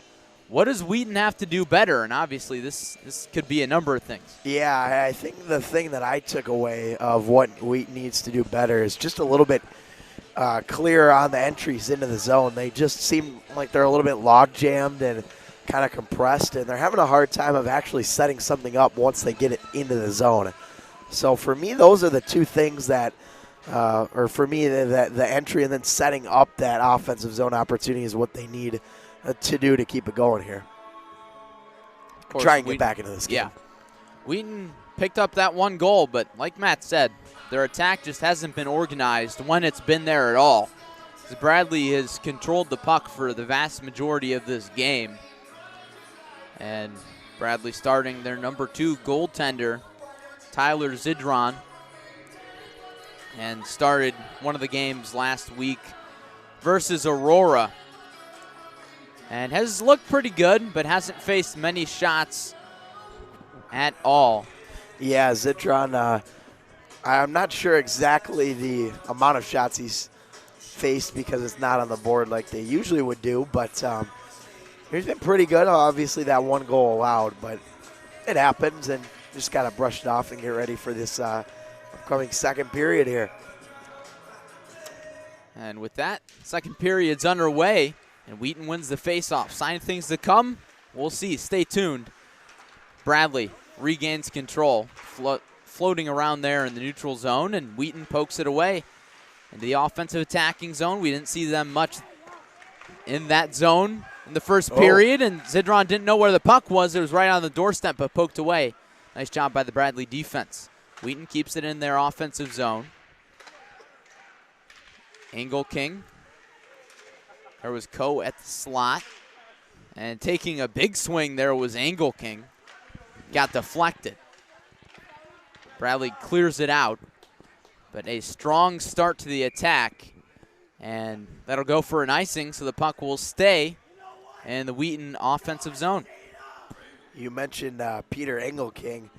what does Wheaton have to do better? And obviously this could be a number of things. Yeah, I think the thing that I took away of what Wheaton needs to do better is just a little bit clearer on the entries into the zone. They just seem like they're a little bit log-jammed and kind of compressed, and they're having a hard time of actually setting something up once they get it into the zone. So for me, those are the two things that or for me, the entry and then setting up that offensive zone opportunity is what they need to do to keep it going here. Try and get back into this game. Yeah. Wheaton picked up that one goal, but like Matt said, their attack just hasn't been organized when it's been there at all. As Bradley has controlled the puck for the vast majority of this game. And Bradley starting their number 2 goaltender, Tyler Zidron, and started one of the games last week versus Aurora. And has looked pretty good, but hasn't faced many shots at all. Yeah, Zidron, I'm not sure exactly the amount of shots he's faced because it's not on the board like they usually would do, but he's been pretty good. Obviously, that one goal allowed, but it happens, and just got to brush it off and get ready for this upcoming second period here. And with that, second period's underway, and Wheaton wins the faceoff. Sign things to come. We'll see. Stay tuned. Bradley regains control, floating around there in the neutral zone, and Wheaton pokes it away into the offensive attacking zone. We didn't see them much in that zone in the first period, and Zidron didn't know where the puck was. It was right on the doorstep, but poked away. Nice job by the Bradley defense. Wheaton keeps it in their offensive zone. Angle King. There was Coe at the slot. And taking a big swing there was Angle King. Got deflected. Bradley clears it out. But a strong start to the attack. And that'll go for an icing, so the puck will stay in the Wheaton offensive zone. You mentioned Peter Engelking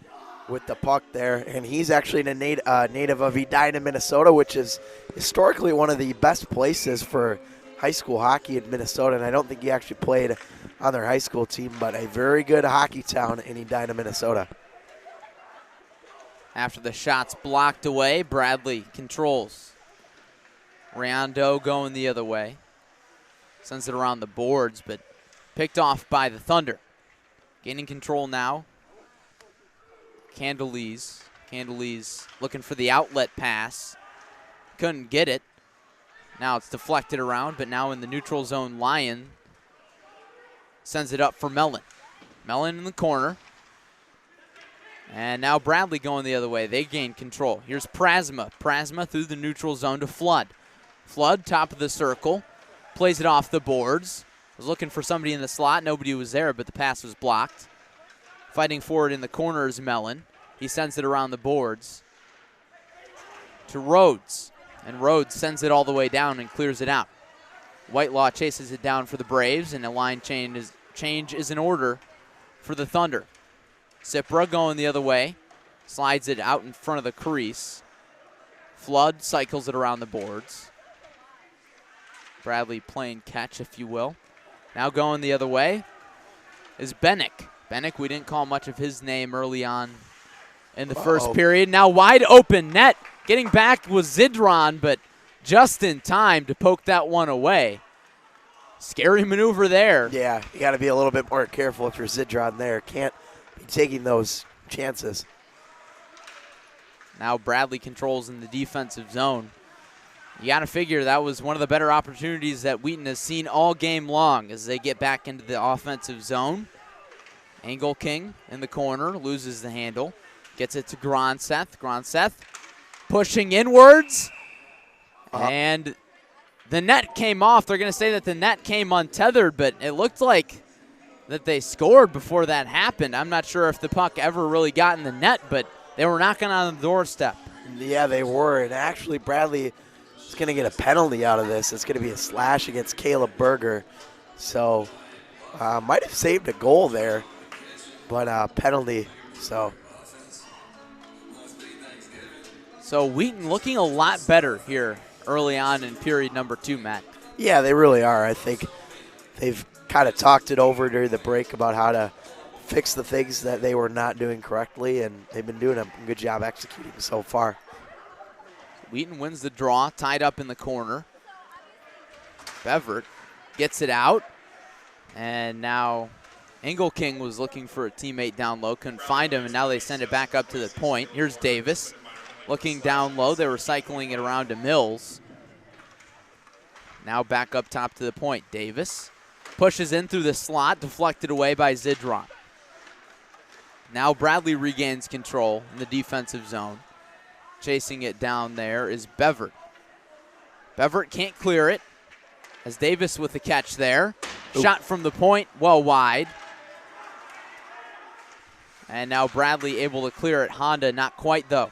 with the puck there, and he's actually a native of Edina, Minnesota, which is historically one of the best places for high school hockey in Minnesota, and I don't think he actually played on their high school team, but a very good hockey town in Edina, Minnesota. After the shot's blocked away, Bradley controls. Riondo going the other way. Sends it around the boards, but picked off by the Thunder. Gaining control now. Candelise looking for the outlet pass. Couldn't get it. Now it's deflected around, but now in the neutral zone, Lyon sends it up for Mellon. Mellon in the corner. And now Bradley going the other way. They gain control. Here's Prasma. Prasma through the neutral zone to Flood. Flood, top of the circle. Plays it off the boards. Was looking for somebody in the slot. Nobody was there, but the pass was blocked. Fighting forward in the corner is Mellon. He sends it around the boards to Rhodes. And Rhodes sends it all the way down and clears it out. Whitelaw chases it down for the Braves, and a line change is in order for the Thunder. Cipra going the other way. Slides it out in front of the crease. Flood cycles it around the boards. Bradley playing catch, if you will. Now going the other way is Bennick. Bennick, we didn't call much of his name early on in the first period. Now wide open net. Getting back was Zidron, but just in time to poke that one away. Scary maneuver there. Yeah, you got to be a little bit more careful if you're Zidron there. Can't be taking those chances. Now Bradley controls in the defensive zone. You got to figure that was one of the better opportunities that Wheaton has seen all game long as they get back into the offensive zone. Angle King in the corner, loses the handle. Gets it to Gronseth. Gronseth pushing inwards. And the net came off. They're going to say that the net came untethered, but it looked like that they scored before that happened. I'm not sure if the puck ever really got in the net, but they were knocking on the doorstep. Yeah, they were. And actually, Bradley is going to get a penalty out of this. It's going to be a slash against Caleb Berger. So, might have saved a goal there, but penalty. So Wheaton looking a lot better here early on in period number 2, Matt. Yeah, they really are. I think they've kind of talked it over during the break about how to fix the things that they were not doing correctly, and they've been doing a good job executing so far. Wheaton wins the draw, tied up in the corner. Bevert gets it out, and now Engelking was looking for a teammate down low, couldn't find him, and now they send it back up to the point. Here's Davis looking down low. They were cycling it around to Mills. Now back up top to the point. Davis pushes in through the slot, deflected away by Zidron. Now Bradley regains control in the defensive zone. Chasing it down there is Bevert. Bevert can't clear it, as Davis with the catch there. Shot from the point, well wide. And now Bradley able to clear it. Honda not quite though.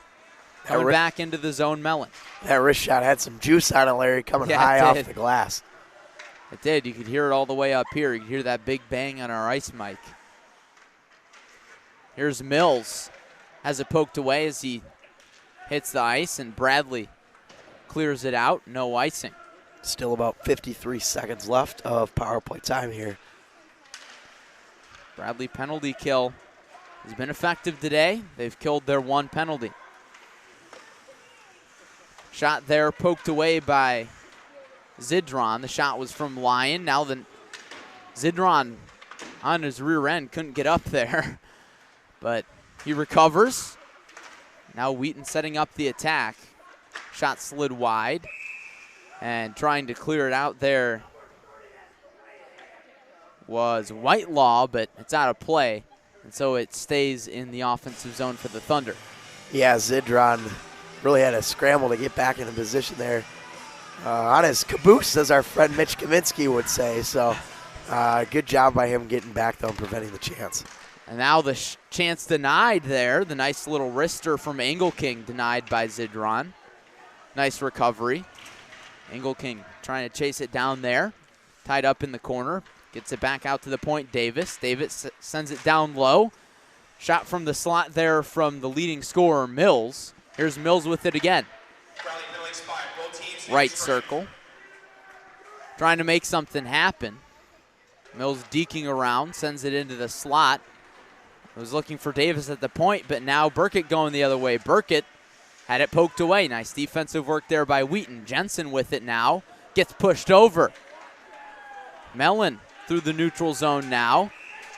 Coming back into the zone, Mellon. That wrist shot had some juice on it, Larry, coming high off the glass. It did. You could hear it all the way up here. You could hear that big bang on our ice mic. Here's Mills. Has it poked away as he hits the ice, and Bradley clears it out. No icing. Still about 53 seconds left of power play time here. Bradley penalty kill has been effective today. They've killed their one penalty. Shot there poked away by Zidron. The shot was from Lyon. Now Zidron on his rear end couldn't get up there, but he recovers. Now Wheaton setting up the attack. Shot slid wide and trying to clear it out there was Whitelaw, but it's out of play, and so it stays in the offensive zone for the Thunder. Yeah, Zidron really had to scramble to get back into position there. On his caboose, as our friend Mitch Kaminsky would say. So good job by him getting back, though, and preventing the chance. And now the chance denied there. The nice little wrister from Engelking denied by Zidron. Nice recovery. Engelking trying to chase it down there. Tied up in the corner. Gets it back out to the point, Davis. Davis sends it down low. Shot from the slot there from the leading scorer, Mills. Here's Mills with it again. Right circle. Trying to make something happen. Mills deking around, sends it into the slot. Was looking for Davis at the point, but now Burkett going the other way. Burkett had it poked away. Nice defensive work there by Wheaton. Jensen with it now. Gets pushed over. Mellon through the neutral zone now.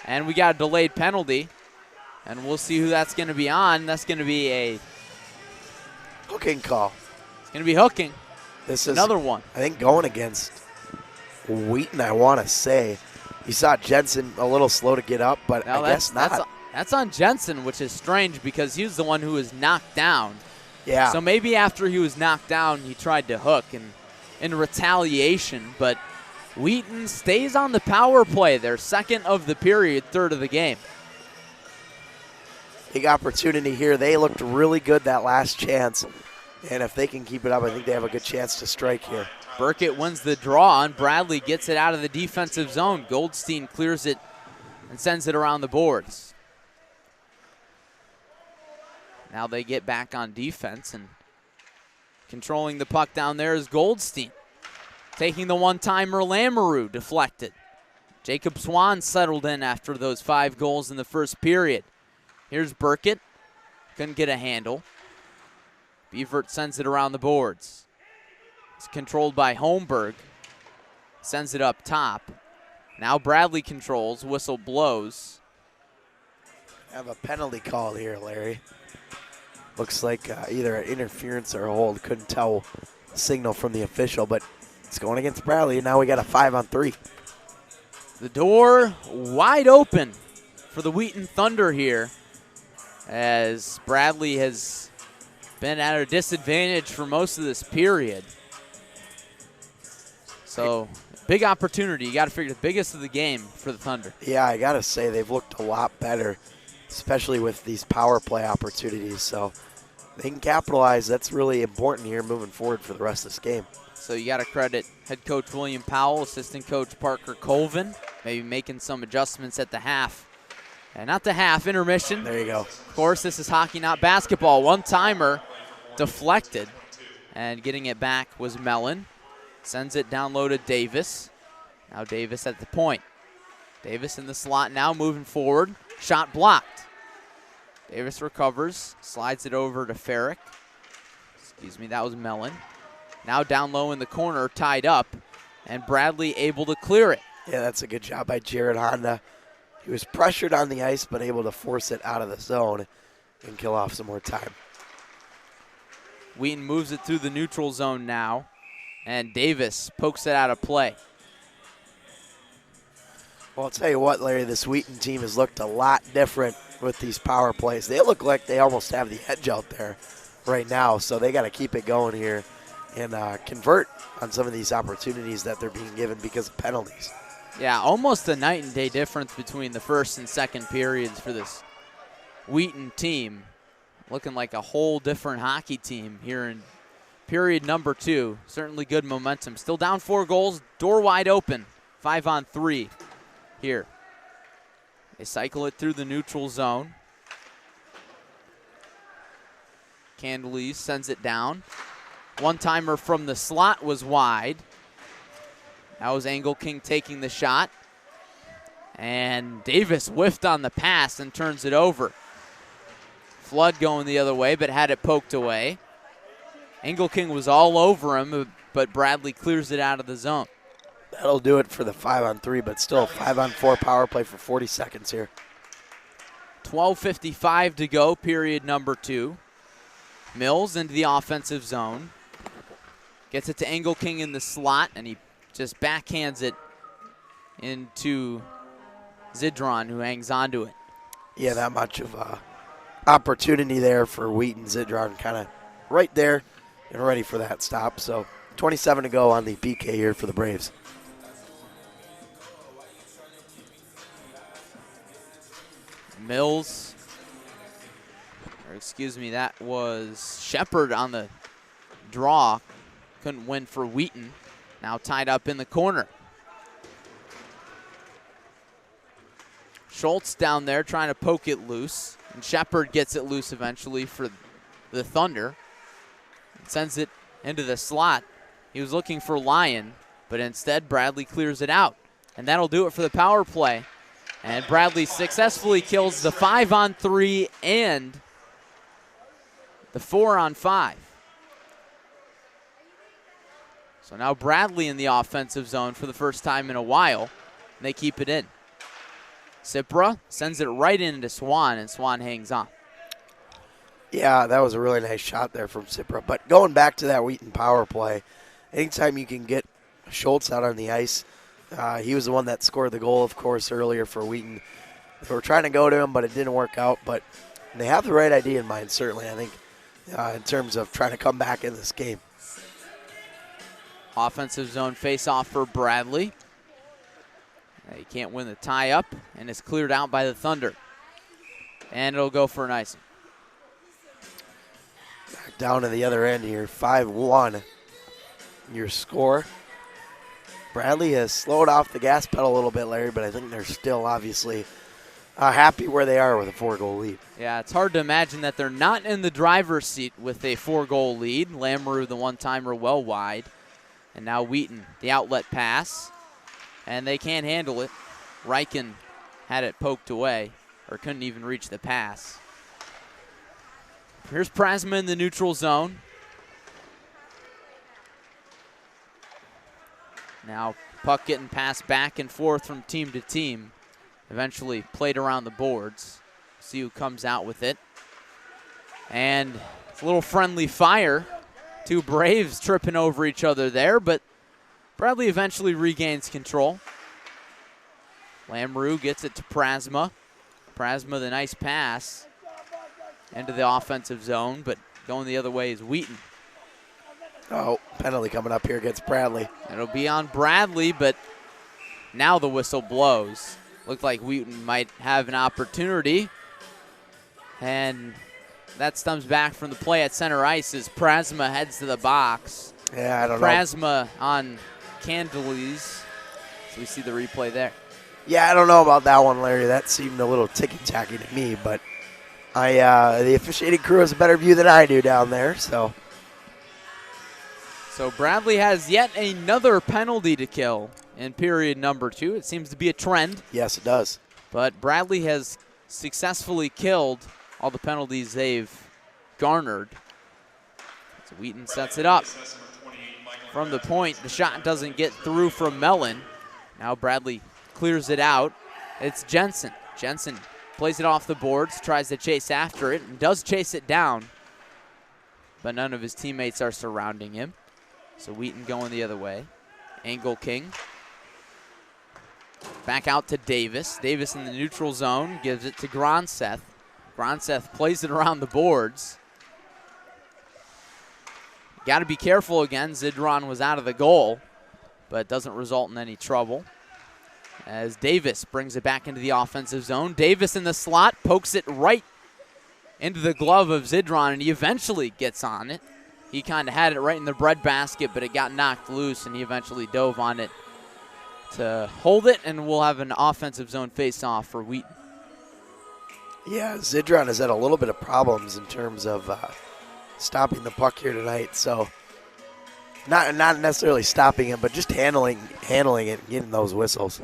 And we got a delayed penalty. And we'll see who that's going to be on. That's going to be a hooking call. It's going to be hooking. This is another one. I think going against Wheaton, I want to say. You saw Jensen a little slow to get up, but I guess not. That's on Jensen, which is strange because he was the one who was knocked down. Yeah. So maybe after he was knocked down, he tried to hook in retaliation. But Wheaton stays on the power play. Their second of the period, third of the game. Big opportunity here. They looked really good that last chance. And if they can keep it up, I think they have a good chance to strike here. Burkett wins the draw, and Bradley gets it out of the defensive zone. Goldstein clears it and sends it around the boards. Now they get back on defense, and controlling the puck down there is Goldstein. Taking the one-timer, Lamoureux deflected. Jacob Swan settled in after those 5 goals in the first period. Here's Burkett. Couldn't get a handle. Beavert sends it around the boards. It's controlled by Holmberg. Sends it up top. Now Bradley controls. Whistle blows. Have a penalty call here, Larry. Looks like either an interference or a hold. Couldn't tell the signal from the official, but it's going against Bradley, and now we got a 5-on-3. The door wide open for the Wheaton Thunder here, as Bradley has been at a disadvantage for most of this period. So big opportunity. You got to figure the biggest of the game for the Thunder. Yeah, I got to say they've looked a lot better, especially with these power play opportunities. So they can capitalize. That's really important here moving forward for the rest of this game. So you got to credit head coach William Powell, assistant coach Parker Colvin, maybe making some adjustments at the half. And not the half, intermission. There you go. Of course, this is hockey, not basketball. One-timer deflected, and getting it back was Mellon. Sends it down low to Davis. Now Davis at the point. Davis in the slot now, moving forward. Shot blocked. Davis recovers, slides it over to Farrick. Excuse me, that was Mellon. Now down low in the corner, tied up, and Bradley able to clear it. Yeah, that's a good job by Jared Honda. He was pressured on the ice, but able to force it out of the zone and kill off some more time. Wheaton moves it through the neutral zone now, and Davis pokes it out of play. Well, I'll tell you what, Larry, this Wheaton team has looked a lot different with these power plays. They look like they almost have the edge out there right now, so they got to keep it going here and convert on some of these opportunities that they're being given because of penalties. Yeah, almost a night and day difference between the first and second periods for this Wheaton team. Looking like a whole different hockey team here in period number 2. Certainly good momentum. Still down 4 goals, door wide open. 5-on-3 here. They cycle it through the neutral zone. Candelise sends it down. One-timer from the slot was wide. That was Engelking taking the shot. And Davis whiffed on the pass and turns it over. Flood going the other way, but had it poked away. Engelking was all over him, but Bradley clears it out of the zone. That'll do it for the 5-on-3, but still 5-on-4 power play for 40 seconds here. 12:55 to go, period number 2. Mills into the offensive zone. Gets it to Engelking in the slot, and he just backhands it into Zidron, who hangs onto it. Yeah, that much of opportunity there for Wheaton. Zidron kind of right there and ready for that stop. So 27 to go on the PK here for the Braves. Mills, or excuse me, that was Shepard on the draw. Couldn't win for Wheaton. Now tied up in the corner. Schultz down there trying to poke it loose. And Shepard gets it loose eventually for the Thunder. Sends it into the slot. He was looking for Lyon, but instead Bradley clears it out. And that'll do it for the power play. And Bradley successfully kills the 5-on-3 and the 4-on-5. So now Bradley in the offensive zone for the first time in a while. And they keep it in. Cipra sends it right into Swan, and Swan hangs on. Yeah, that was a really nice shot there from Cipra. But going back to that Wheaton power play, anytime you can get Schultz out on the ice, he was the one that scored the goal, of course, earlier for Wheaton. They were trying to go to him, but it didn't work out. But they have the right idea in mind, certainly, I think, in terms of trying to come back in this game. Offensive zone face-off for Bradley. He can't win the tie-up, and it's cleared out by the Thunder. And it'll go for an icing. Back down to the other end here, 5-1. Your score. Bradley has slowed off the gas pedal a little bit, Larry, but I think they're still obviously happy where they are with a 4-goal lead. Yeah, it's hard to imagine that they're not in the driver's seat with a 4-goal lead. Lamoureux, the one-timer, well wide. And now Wheaton, the outlet pass. And they can't handle it. Riken had it poked away, or couldn't even reach the pass. Here's Prasma in the neutral zone. Now puck getting passed back and forth from team to team. Eventually played around the boards. See who comes out with it. And it's a little friendly fire. Two Braves tripping over each other there, but Bradley eventually regains control. Lamoureux gets it to Prasma. Prasma, the nice pass into the offensive zone, but going the other way is Wheaton. Oh, penalty coming up here against Bradley. It'll be on Bradley, but now the whistle blows. Looked like Wheaton might have an opportunity. And that stems back from the play at center ice as Prasma heads to the box. Yeah, I don't know. Prasma on Candeles. So we see the replay there. Yeah, I don't know about that one, Larry. That seemed a little ticky-tacky to me, but the officiating crew has a better view than I do down there, so. So Bradley has yet another penalty to kill in period number 2. It seems to be a trend. Yes, it does. But Bradley has successfully killed all the penalties they've garnered. So Wheaton sets it up. From the point, the shot doesn't get through from Mellon. Now Bradley clears it out. It's Jensen. Jensen plays it off the boards, tries to chase after it, and does chase it down. But none of his teammates are surrounding him. So Wheaton going the other way. Angle King. Back out to Davis. Davis in the neutral zone gives it to Gronseth. Gronseth plays it around the boards. Got to be careful again. Zidron was out of the goal, but doesn't result in any trouble. As Davis brings it back into the offensive zone. Davis in the slot, pokes it right into the glove of Zidron, and he eventually gets on it. He kind of had it right in the breadbasket, but it got knocked loose, and he eventually dove on it to hold it, and we'll have an offensive zone face-off for Wheaton. Yeah, Zidron has had a little bit of problems in terms of stopping the puck here tonight, so not necessarily stopping him, but just handling it and getting those whistles.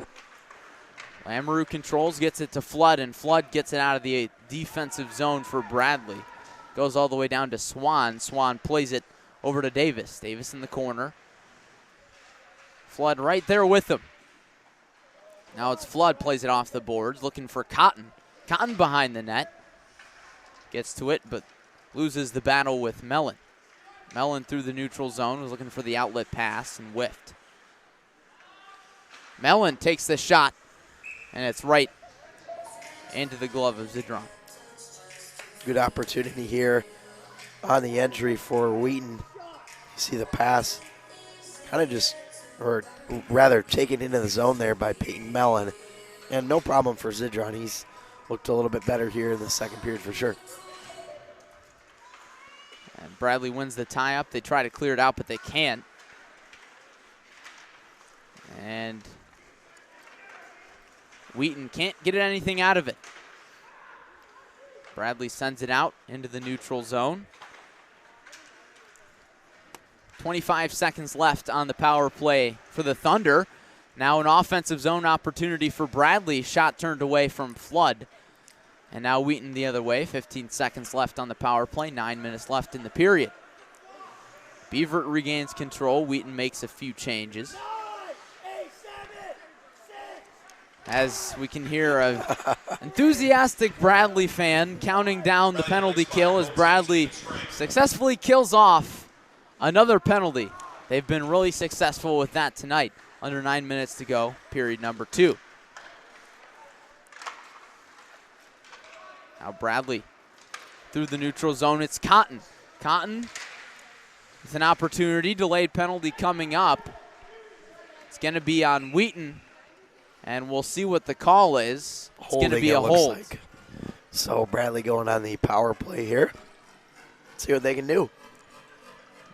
Lamoureux controls, gets it to Flood, and Flood gets it out of the defensive zone for Bradley. Goes all the way down to Swan. Swan plays it over to Davis. Davis in the corner. Flood right there with him. Now it's Flood, plays it off the boards, looking for Cotton. Cotton behind the net. Gets to it, but loses the battle with Mellon. Mellon through the neutral zone, was looking for the outlet pass and whiffed. Mellon takes the shot, and it's right into the glove of Zidron. Good opportunity here on the entry for Wheaton. You see the pass kind of just, or rather taken into the zone there by Peyton Mellon. And no problem for Zidron. He's looked a little bit better here in the second period for sure. And Bradley wins the tie-up. They try to clear it out, but they can't. And Wheaton can't get anything out of it. Bradley sends it out into the neutral zone. 25 seconds left on the power play for the Thunder. Now an offensive zone opportunity for Bradley. Shot turned away from Flood. And now Wheaton the other way. 15 seconds left on the power play. 9 minutes left in the period. Beavert regains control. Wheaton makes a few changes. As we can hear an enthusiastic Bradley fan counting down the penalty kill as Bradley successfully kills off another penalty. They've been really successful with that tonight. Under 9 minutes to go, period number 2. Now Bradley through the neutral zone. It's Cotton. Cotton with an opportunity. Delayed penalty coming up. It's going to be on Wheaton. And we'll see what the call is. It's going to be a hold. Like. So Bradley going on the power play here. See what they can do.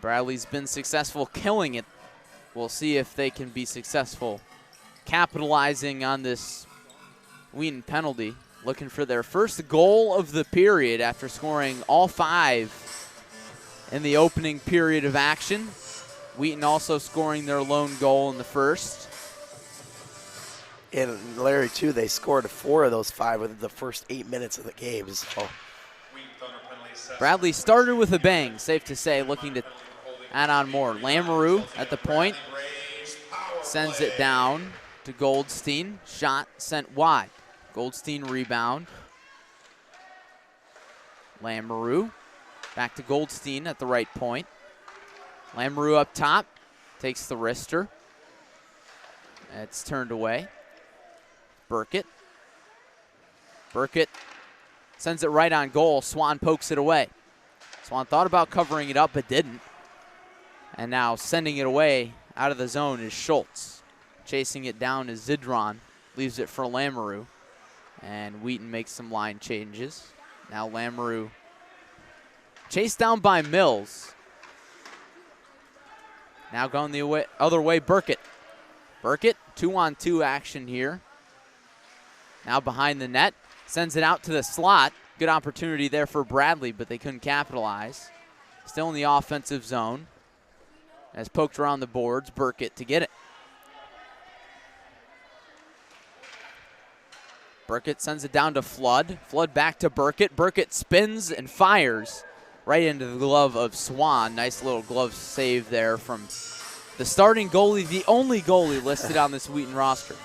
Bradley's been successful killing it. We'll see if they can be successful capitalizing on this Wheaton penalty. Looking for their first goal of the period after scoring all 5 in the opening period of action. Wheaton also scoring their lone goal in the first. And Larry, too, they scored 4 of those 5 within the first 8 minutes of the game. So. Bradley started with a bang, safe to say, looking to add on more. Lamoureux at the point, sends it down to Goldstein. Shot sent wide. Goldstein rebound. Lamoureux back to Goldstein at the right point. Lamoureux up top, takes the wrister. It's turned away. Burkett. Burkett sends it right on goal. Swan pokes it away. Swan thought about covering it up, but didn't. And now sending it away out of the zone is Schultz. Chasing it down is Zidron. Leaves it for Lamoureux. And Wheaton makes some line changes. Now Lamoureux chased down by Mills. Now going the other way, Burkett. Burkett, 2-on-2 action here. Now behind the net. Sends it out to the slot. Good opportunity there for Bradley, but they couldn't capitalize. Still in the offensive zone. As poked around the boards, Burkett to get it. Burkett sends it down to Flood. Flood back to Burkett. Burkett spins and fires right into the glove of Swan. Nice little glove save there from the starting goalie, the only goalie listed on this Wheaton roster.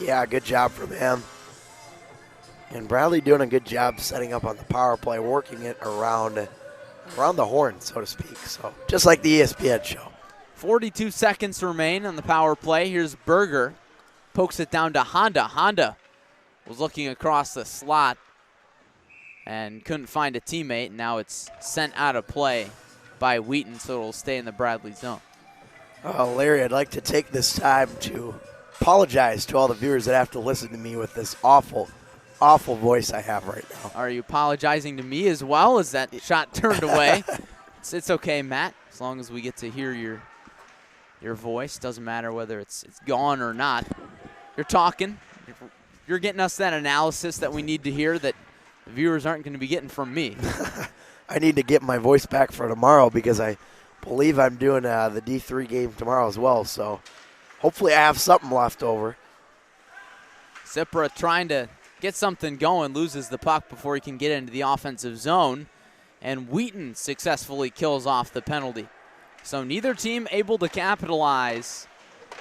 Yeah, good job from him. And Bradley doing a good job setting up on the power play, working it around the horn, so to speak. So just like the ESPN show. 42 seconds remain on the power play. Here's Berger. Pokes it down to Honda. Honda was looking across the slot and couldn't find a teammate. Now it's sent out of play by Wheaton, so it'll stay in the Bradley zone. Larry, I'd like to take this time to apologize to all the viewers that have to listen to me with this awful voice I have right now. Are you apologizing to me as well? Is that shot turned away? It's okay, Matt, as long as we get to hear your voice. Doesn't matter whether it's gone or not. You're talking. You're getting us that analysis that we need to hear that the viewers aren't going to be getting from me. I need to get my voice back for tomorrow because I believe I'm doing the D3 game tomorrow as well. So hopefully I have something left over. Cipra trying to get something going, loses the puck before he can get into the offensive zone. And Wheaton successfully kills off the penalty. So neither team able to capitalize,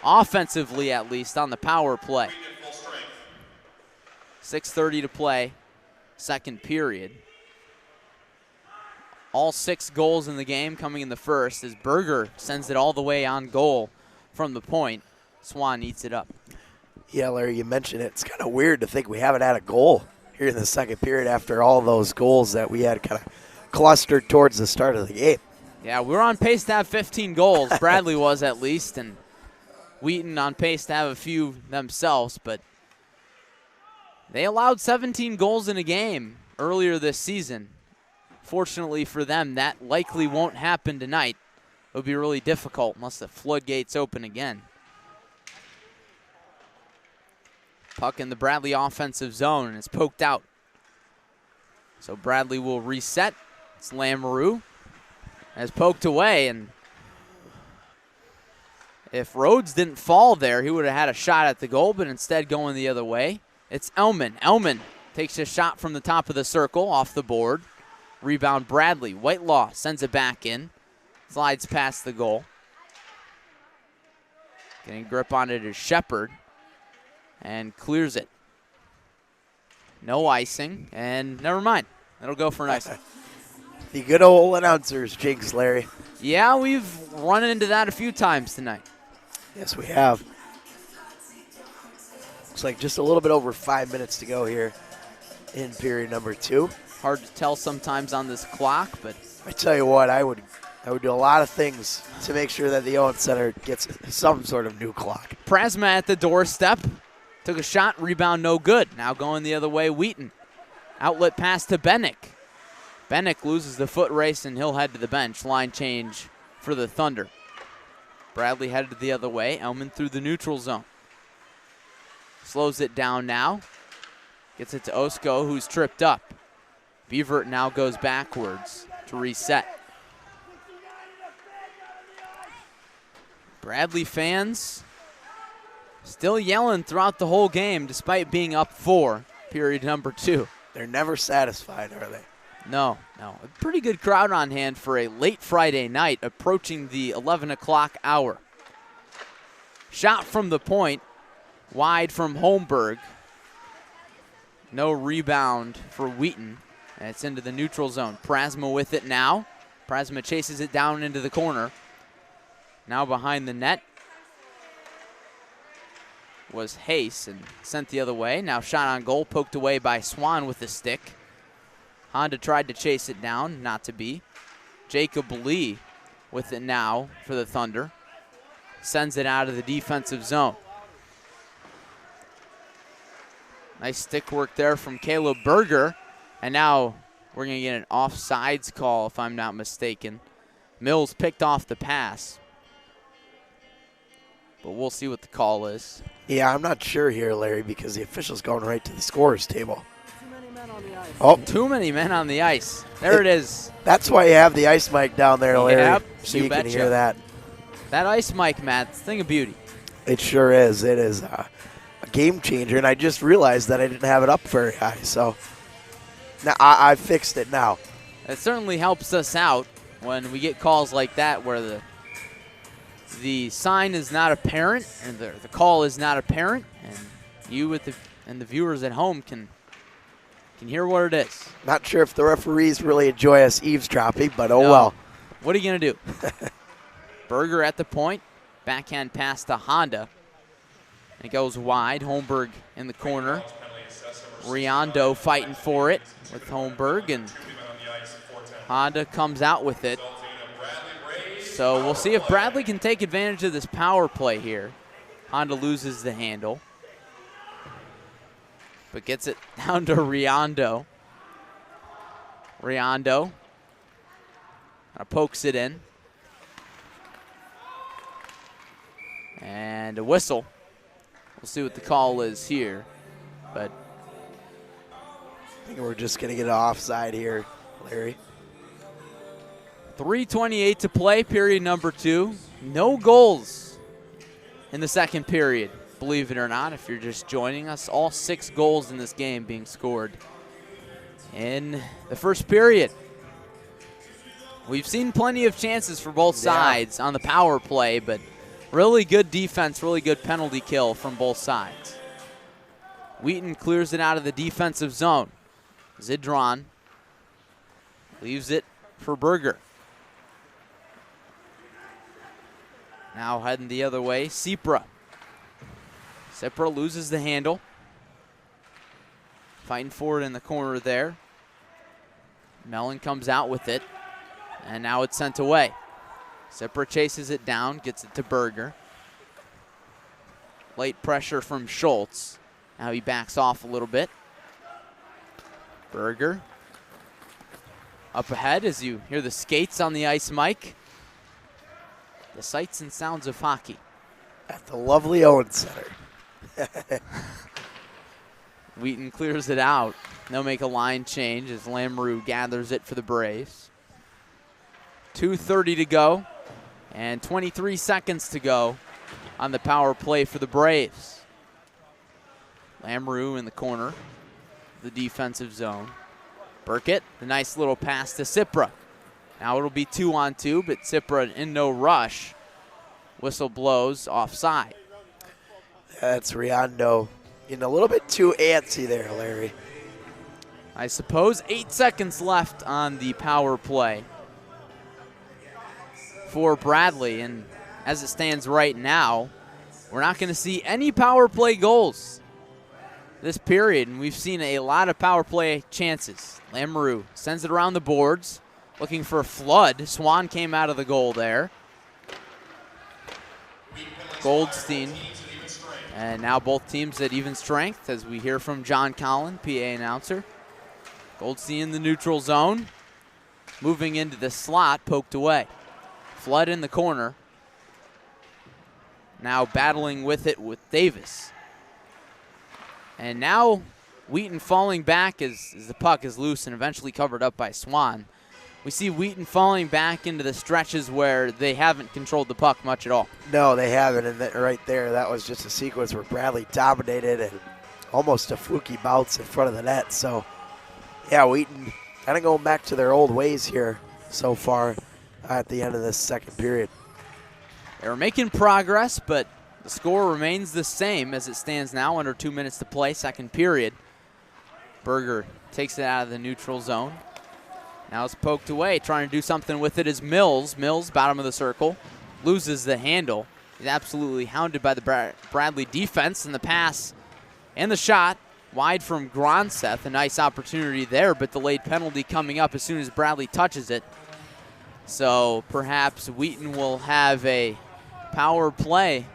offensively at least, on the power play. 6:30 to play, second period. All 6 goals in the game coming in the first as Berger sends it all the way on goal from the point. Swan eats it up. Yeah, Larry, you mentioned it. It's kind of weird to think we haven't had a goal here in the second period after all those goals that we had kind of clustered towards the start of the game. Yeah, we were on pace to have 15 goals. Bradley was at least, and Wheaton on pace to have a few themselves, but they allowed 17 goals in a game earlier this season. Fortunately for them, that likely won't happen tonight. It would be really difficult unless the floodgates open again. Puck in the Bradley offensive zone, and it's poked out. So Bradley will reset. It's Lamoureux. Has poked away, and if Rhodes didn't fall there, he would have had a shot at the goal, but instead going the other way. It's Elman. Elman takes a shot from the top of the circle off the board. Rebound Bradley. Whitelaw sends it back in. Slides past the goal. Getting grip on it is Shepard. And clears it. No icing. And never mind. It'll go for an icing. The good old announcers, jinx, Larry. Yeah, we've run into that a few times tonight. Yes, we have. Looks like just a little bit over 5 minutes to go here in period number 2. Hard to tell sometimes on this clock, but I tell you what, I would do a lot of things to make sure that the Owen Center gets some sort of new clock. Prasma at the doorstep. Took a shot, rebound no good. Now going the other way, Wheaton. Outlet pass to Bennick. Bennick loses the foot race, and he'll head to the bench. Line change for the Thunder. Bradley headed the other way. Elman through the neutral zone. Slows it down now. Gets it to Osko, who's tripped up. Beavert now goes backwards to reset. Bradley fans still yelling throughout the whole game despite being up 4, period number 2. They're never satisfied, are they? No. A pretty good crowd on hand for a late Friday night approaching the 11 o'clock hour. Shot from the point, wide from Holmberg. No rebound for Wheaton. And it's into the neutral zone. Prasma with it now. Prasma chases it down into the corner. Now behind the net was Hayes and sent the other way. Now shot on goal, poked away by Swan with the stick. Honda tried to chase it down, not to be. Jacob Lee with it now for the Thunder. Sends it out of the defensive zone. Nice stick work there from Caleb Berger. And now we're going to get an offsides call, if I'm not mistaken. Mills picked off the pass. But we'll see what the call is. Yeah, I'm not sure here, Larry, because the official's going right to the scorer's table. Too many men on the ice. Oh, Too many men on the ice. There it is. that's why you have the ice mic down there, Larry, Yep, so you you can betcha. hear that. That ice mic, Matt, it's a thing of beauty. It sure is. It is a game changer, and I just realized that I didn't have it up very high, so now I fixed it now. It certainly helps us out when we get calls like that where the sign is not apparent and the call is not apparent, and you and the viewers at home can hear what it is. Not sure if the referees really enjoy us eavesdropping, but oh No. well. What are you going to do? Berger at the point. Backhand pass to Honda. It goes wide. Holmberg in the corner. Riondo fighting for it with Holmberg, and Honda comes out with it. So we'll see if Bradley can take advantage of this power play here. Honda loses the handle, but gets it down to Riondo. Riondo pokes it in. And a whistle. We'll see what the call is here. But I think we're just going to get an offside here, Larry. 3:28 to play, period number 2. No goals in the second period, believe it or not, if you're just joining us. All 6 goals in this game being scored in the first period. We've seen plenty of chances for both sides on the power play, but really good defense, really good penalty kill from both sides. Wheaton clears it out of the defensive zone. Zidron leaves it for Berger. Now heading the other way, Sipra. Sipra loses the handle. Fighting for it in the corner there. Mellon comes out with it, and now it's sent away. Sipra chases it down, gets it to Berger. Late pressure from Schultz. Now he backs off a little bit. Berger up ahead as you hear the skates on the ice mic. The sights and sounds of hockey. At the lovely Owen Center. Wheaton clears it out. They'll make a line change as Lamoureux gathers it for the Braves. 2:30 to go and 23 seconds to go on the power play for the Braves. Lamoureux in the corner, the defensive zone. Burkett, the nice little pass to Sipra. Now it'll be 2-on-2, but Sipra in no rush. Whistle blows offside. That's Riondo getting a little bit too antsy there, Larry. I suppose 8 seconds left on the power play for Bradley, and as it stands right now, we're not going to see any power play goals this period, and we've seen a lot of power play chances. Lamoureux sends it around the boards, looking for a flood. Swan came out of the goal there. Goldstein, and now both teams at even strength, as we hear from John Collin, PA announcer. Goldstein in the neutral zone, moving into the slot, poked away. Flood in the corner. Now battling with it with Davis. And now Wheaton falling back as the puck is loose and eventually covered up by Swan. We see Wheaton falling back into the stretches where they haven't controlled the puck much at all. No, they haven't, and right there, that was just a sequence where Bradley dominated and almost a fluky bounce in front of the net. So, yeah, Wheaton kind of going back to their old ways here so far at the end of this second period. They were making progress, but the score remains the same as it stands now, under 2 minutes to play, second period. Berger takes it out of the neutral zone. Now it's poked away. Trying to do something with it is Mills. Mills, bottom of the circle, loses the handle. He's absolutely hounded by the Bradley defense, and the pass and the shot wide from Gronseth. A nice opportunity there, but delayed penalty coming up as soon as Bradley touches it. So perhaps Wheaton will have a power play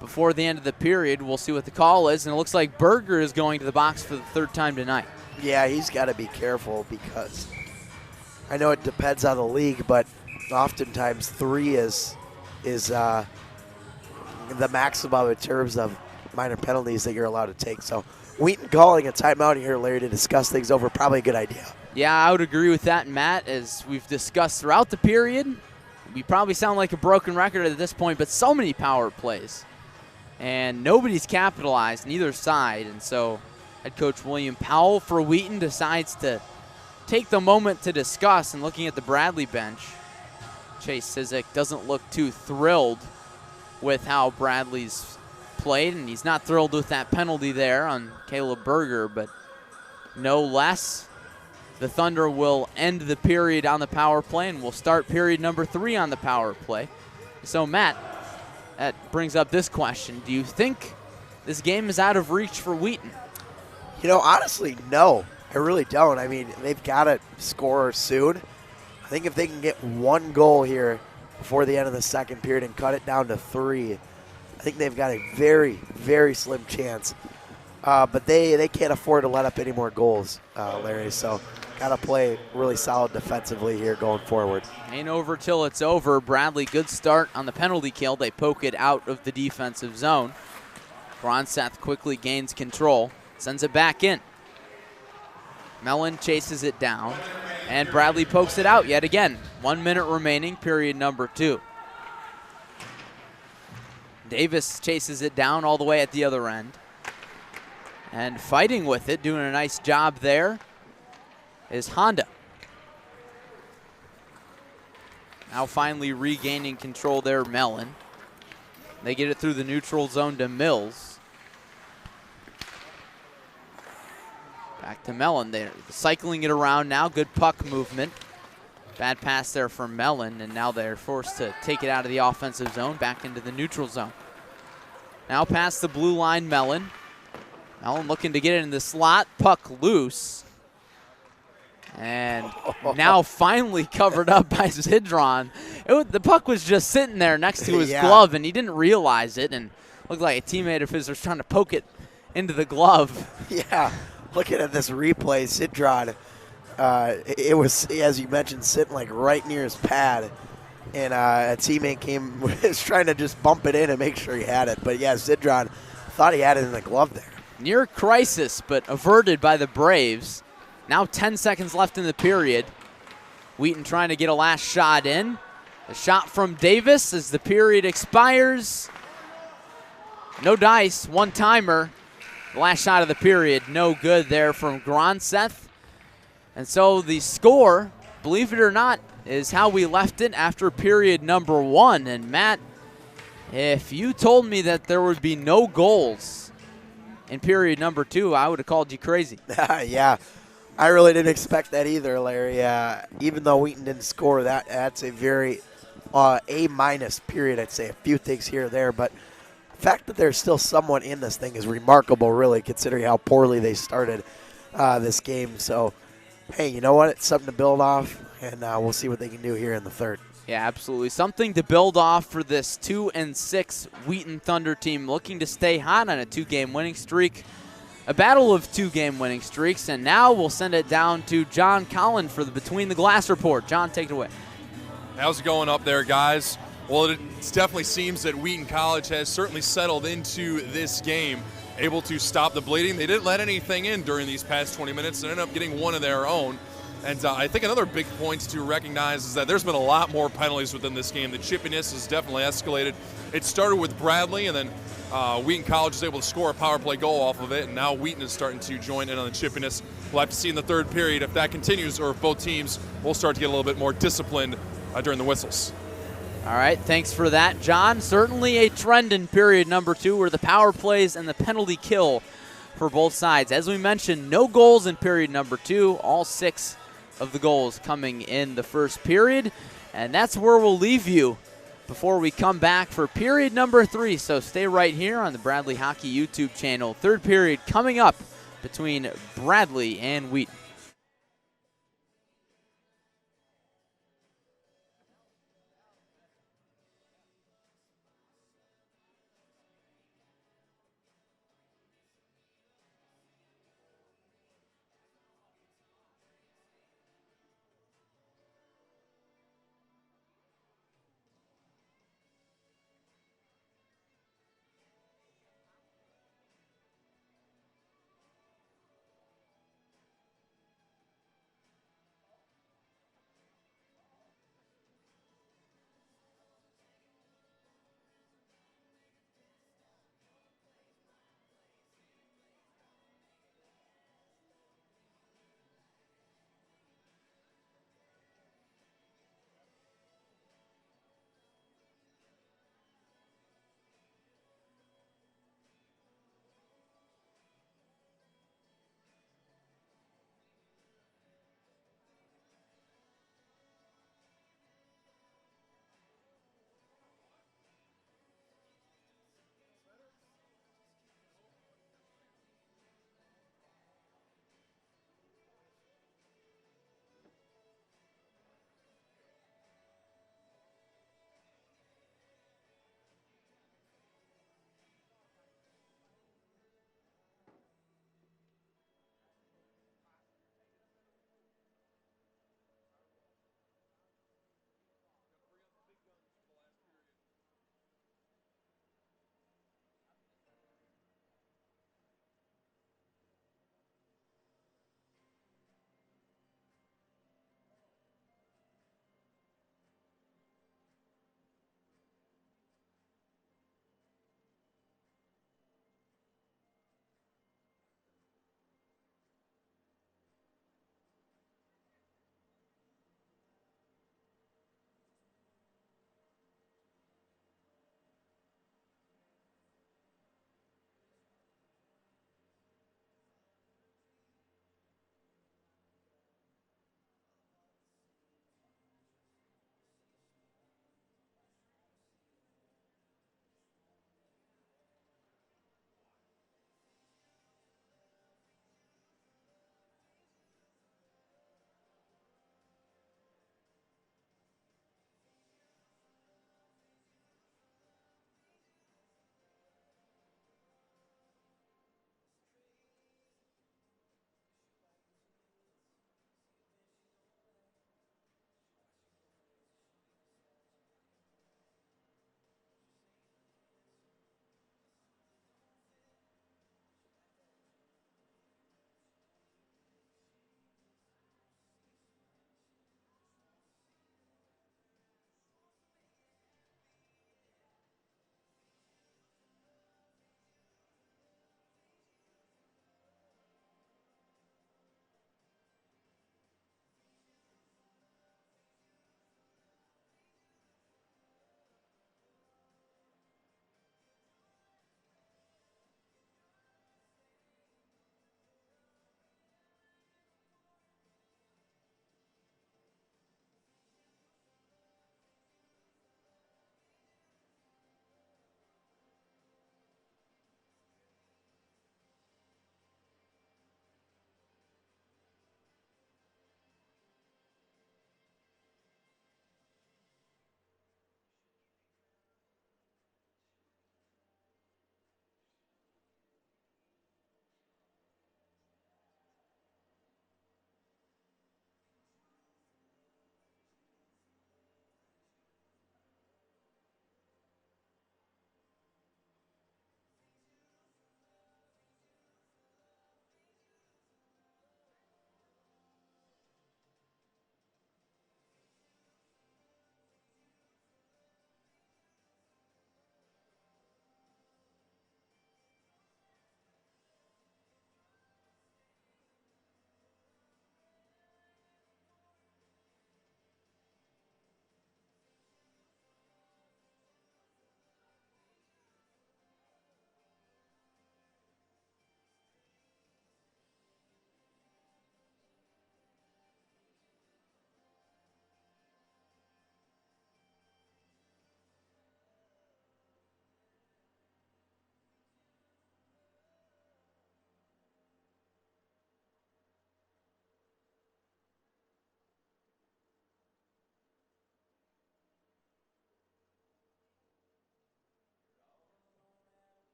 before the end of the period. We'll see what the call is, and it looks like Berger is going to the box for the third time tonight. Yeah, he's got to be careful because I know it depends on the league, but oftentimes 3 is the maximum in terms of minor penalties that you're allowed to take. So Wheaton calling a timeout here, Larry, to discuss things over, probably a good idea. Yeah, I would agree with that, Matt. As we've discussed throughout the period, we probably sound like a broken record at this point, but so many power plays. And nobody's capitalized, neither side. And so head coach William Powell for Wheaton decides to take the moment to discuss. And looking at the Bradley bench, Chase Sizik doesn't look too thrilled with how Bradley's played, and he's not thrilled with that penalty there on Caleb Berger, but no less. The Thunder will end the period on the power play, and we'll start period number 3 on the power play. So, Matt, that brings up this question. Do you think this game is out of reach for Wheaton? You know, honestly, no. I really don't. I mean, they've got to score soon. I think if they can get 1 goal here before the end of the second period and cut it down to 3, I think they've got a very, very slim chance. But they can't afford to let up any more goals, Larry. So got to play really solid defensively here going forward. Ain't over till it's over. Bradley, good start on the penalty kill. They poke it out of the defensive zone. Gronseth quickly gains control, sends it back in. Mellon chases it down, and Bradley pokes it out yet again. 1 minute remaining, period number 2. Davis chases it down all the way at the other end. And fighting with it, doing a nice job there, is Honda. Now finally regaining control there, Mellon. They get it through the neutral zone to Mills. Back to Mellon. They're cycling it around now. Good puck movement. Bad pass there for Mellon, and now they're forced to take it out of the offensive zone, back into the neutral zone. Now past the blue line, Mellon. Mellon looking to get it in the slot. Puck loose. And now finally covered up by Zidron. The puck was just sitting there next to his glove, and he didn't realize it, and looked like a teammate of his was trying to poke it into the glove. Yeah, looking at this replay, Zidron, it was, as you mentioned, sitting like right near his pad. And a teammate was trying to just bump it in and make sure he had it. But yeah, Zidron thought he had it in the glove there. Near crisis, but averted by the Braves. Now 10 seconds left in the period. Wheaton trying to get a last shot in. A shot from Davis as the period expires. No dice, one-timer. The last shot of the period, no good there from Gronseth. And so the score, believe it or not, is how we left it after period number 1. And Matt, if you told me that there would be no goals in period number 2, I would have called you crazy. Yeah, I really didn't expect that either, Larry. Even though Wheaton didn't score, that's a very A- period, I'd say. A few things here or there, but the fact that there's still someone in this thing is remarkable, really, considering how poorly they started this game. So, hey, you know what? It's something to build off, and we'll see what they can do here in the third. Yeah, absolutely. Something to build off for this 2-6 Wheaton Thunder team looking to stay hot on a 2-game winning streak. A battle of 2-game winning streaks, and now we'll send it down to John Collin for the Between the Glass report. John, take it away. How's it going up there, guys? Well, it definitely seems that Wheaton College has certainly settled into this game, able to stop the bleeding. They didn't let anything in during these past 20 minutes and ended up getting one of their own. And I think another big point to recognize is that there's been a lot more penalties within this game. The chippiness has definitely escalated. It started with Bradley, and then Wheaton College was able to score a power play goal off of it, and now Wheaton is starting to join in on the chippiness. We'll have to see in the third period if that continues or if both teams will start to get a little bit more disciplined during the whistles. All right, thanks for that, John. Certainly a trend in period number 2 where the power plays and the penalty kill for both sides. As we mentioned, no goals in period number 2, all 6 of the goals coming in the first period. And that's where we'll leave you before we come back for period number 3. So stay right here on the Bradley Hockey YouTube channel. Third period coming up between Bradley and Wheaton.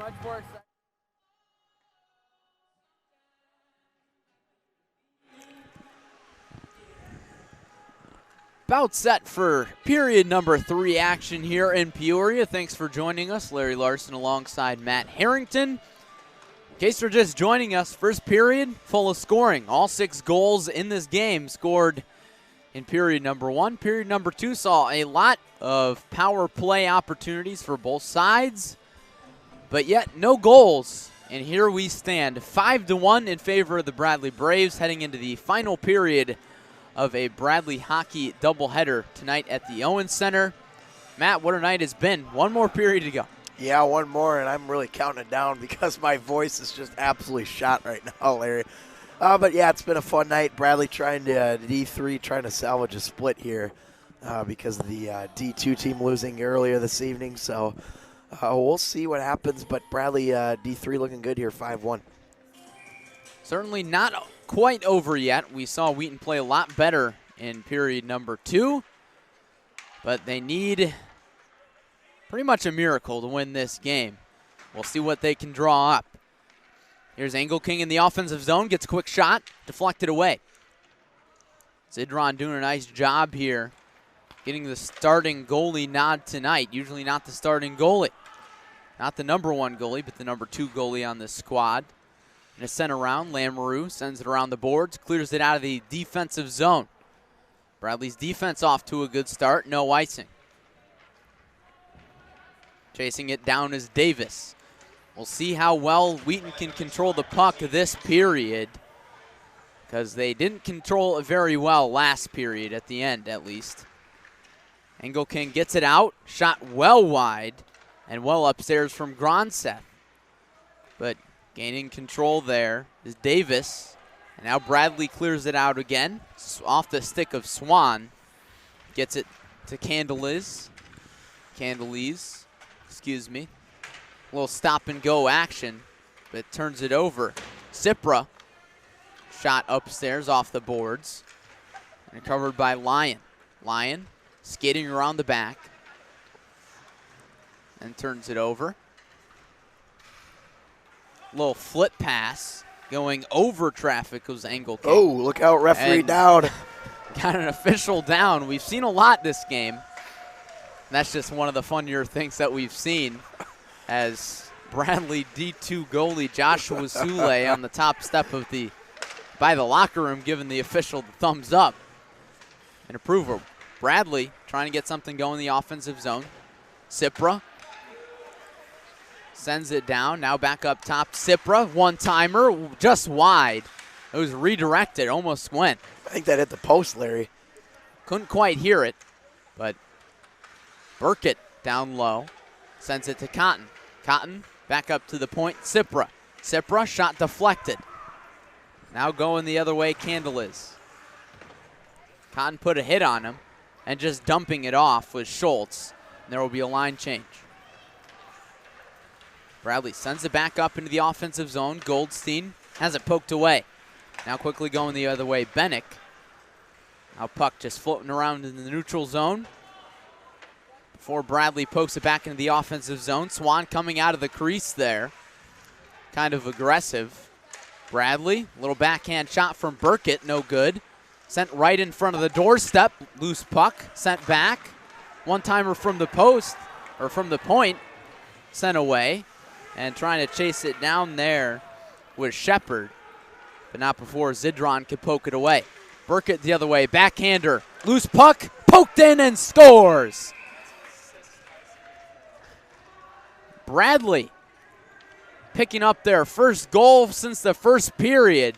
much for it. About set for period number 3 action here in Peoria. Thanks for joining us. Larry Larson alongside Matt Harrington. In case you're just joining us, first period full of scoring. All 6 goals in this game scored in period number 1. Period number 2 saw a lot of power play opportunities for both sides, but yet no goals. And here we stand, 5-1 in favor of the Bradley Braves, heading into the final period of a Bradley hockey doubleheader tonight at the Owens Center. Matt, what a night it's been. One more period to go. Yeah, one more, and I'm really counting it down because my voice is just absolutely shot right now, Larry. But yeah, it's been a fun night. Bradley trying to D3, trying to salvage a split here because of the D2 team losing earlier this evening. So we'll see what happens, but Bradley D3 looking good here, 5-1. Certainly not quite over yet. We saw Wheaton play a lot better in period number 2, but they need pretty much a miracle to win this game. We'll see what they can draw up. Here's Engelking in the offensive zone, gets a quick shot, deflected away. Zidron doing a nice job here, getting the starting goalie nod tonight. Usually not the starting goalie. Not the number 1 goalie, but the number 2 goalie on this squad. And it's sent around. Lamoureux sends it around the boards, clears it out of the defensive zone. Bradley's defense off to a good start, no icing. Chasing it down is Davis. We'll see how well Wheaton can control the puck this period, because they didn't control it very well last period, at the end at least. Engelking gets it out, shot well wide and well upstairs from Gronseth. But gaining control there is Davis. And now Bradley clears it out again, off the stick of Swan. Gets it to Candelise, excuse me. A little stop and go action, but turns it over. Cipra, shot upstairs off the boards. And covered by Lyon. Lyon skating around the back. And turns it over. Little flip pass going over traffic was Engelking. Oh, look out, referee And down. Got an official down. We've seen a lot this game. And that's just one of the funnier things that we've seen, as Bradley D2 goalie Joshua Sule on the top step of by the locker room giving the official the thumbs up and approval. Bradley trying to get something going in the offensive zone. Cipra sends it down, now back up top. Cipra, one-timer, just wide. It was redirected, almost went. I think that hit the post, Larry. Couldn't quite hear it, but Burkett down low, sends it to Cotton. Cotton back up to the point, Cipra. Cipra, shot deflected. Now going the other way, Candelise. Cotton put a hit on him, and just dumping it off was Schultz. And there will be a line change. Bradley sends it back up into the offensive zone. Goldstein has it poked away. Now quickly going the other way, Bennick. Now puck just floating around in the neutral zone. Before Bradley pokes it back into the offensive zone. Swan coming out of the crease there. Kind of aggressive. Bradley, little backhand shot from Burkett, no good. Sent right in front of the doorstep. Loose puck, sent back. One-timer from the post, or from the point, sent away. And trying to chase it down there was Shepard, but not before Zidron could poke it away. Burkett the other way, backhander, loose puck, poked in and scores. Bradley picking up their first goal since the first period.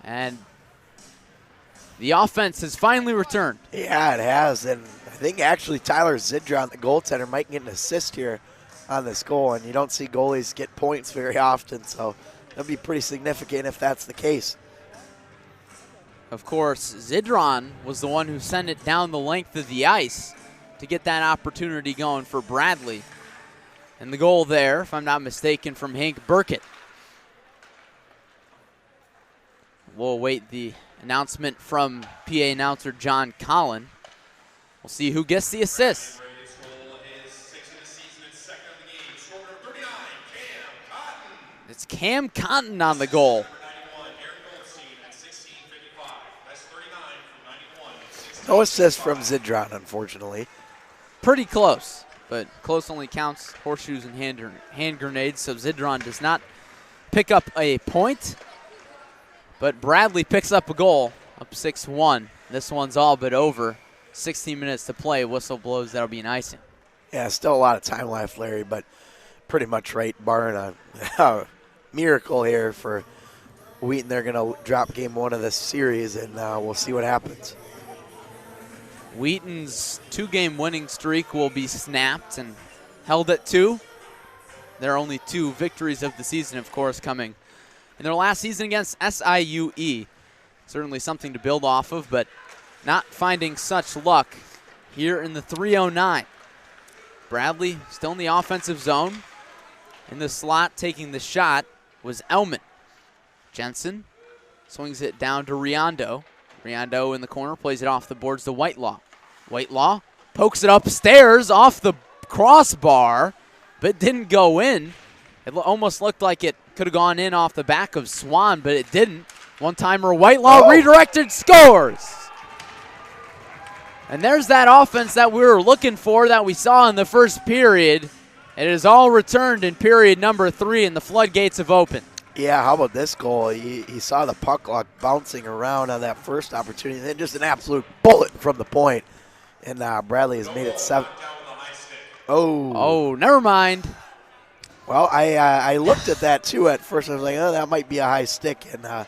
And the offense has finally returned. Yeah, it has, and I think actually Tyler Zidron, the goaltender, might get an assist here on this goal, and you don't see goalies get points very often, so that'll be pretty significant if that's the case. Of course, Zidron was the one who sent it down the length of the ice to get that opportunity going for Bradley. And the goal there, if I'm not mistaken, from Hank Burkett. We'll await the announcement from PA announcer John Collin. We'll see who gets the assist. It's Cam Cotton on the goal. No assist from Zidron, unfortunately. Pretty close, but close only counts horseshoes and hand grenades, so Zidron does not pick up a point, but Bradley picks up a goal, up 6-1. This one's all but over. 16 minutes to play. Whistle blows. That'll be an icing. Yeah, still a lot of time left, Larry, but pretty much right, barring a miracle here for Wheaton. They're going to drop game one of this series, and we'll see what happens. Wheaton's 2-game winning streak will be snapped and held at 2. There are only 2 victories of the season, of course, coming in their last season against SIUE. Certainly something to build off of, but not finding such luck here in the 309. Bradley still in the offensive zone. In the slot, taking the shot was Elman. Jensen swings it down to Riondo. Riondo in the corner, plays it off the boards to Whitelaw. Whitelaw pokes it upstairs off the crossbar, but didn't go in. It almost looked like it could have gone in off the back of Swan, but it didn't. One-timer, Whitelaw redirected, scores! And there's that offense that we were looking for that we saw in the first period. It is all returned in period number 3, and the floodgates have opened. Yeah, how about this goal? He saw the puck lock bouncing around on that first opportunity, and then just an absolute bullet from the point. And Bradley has made it 7. Oh, never mind. Well, I looked at that, too, at first. I was like, oh, that might be a high stick. And I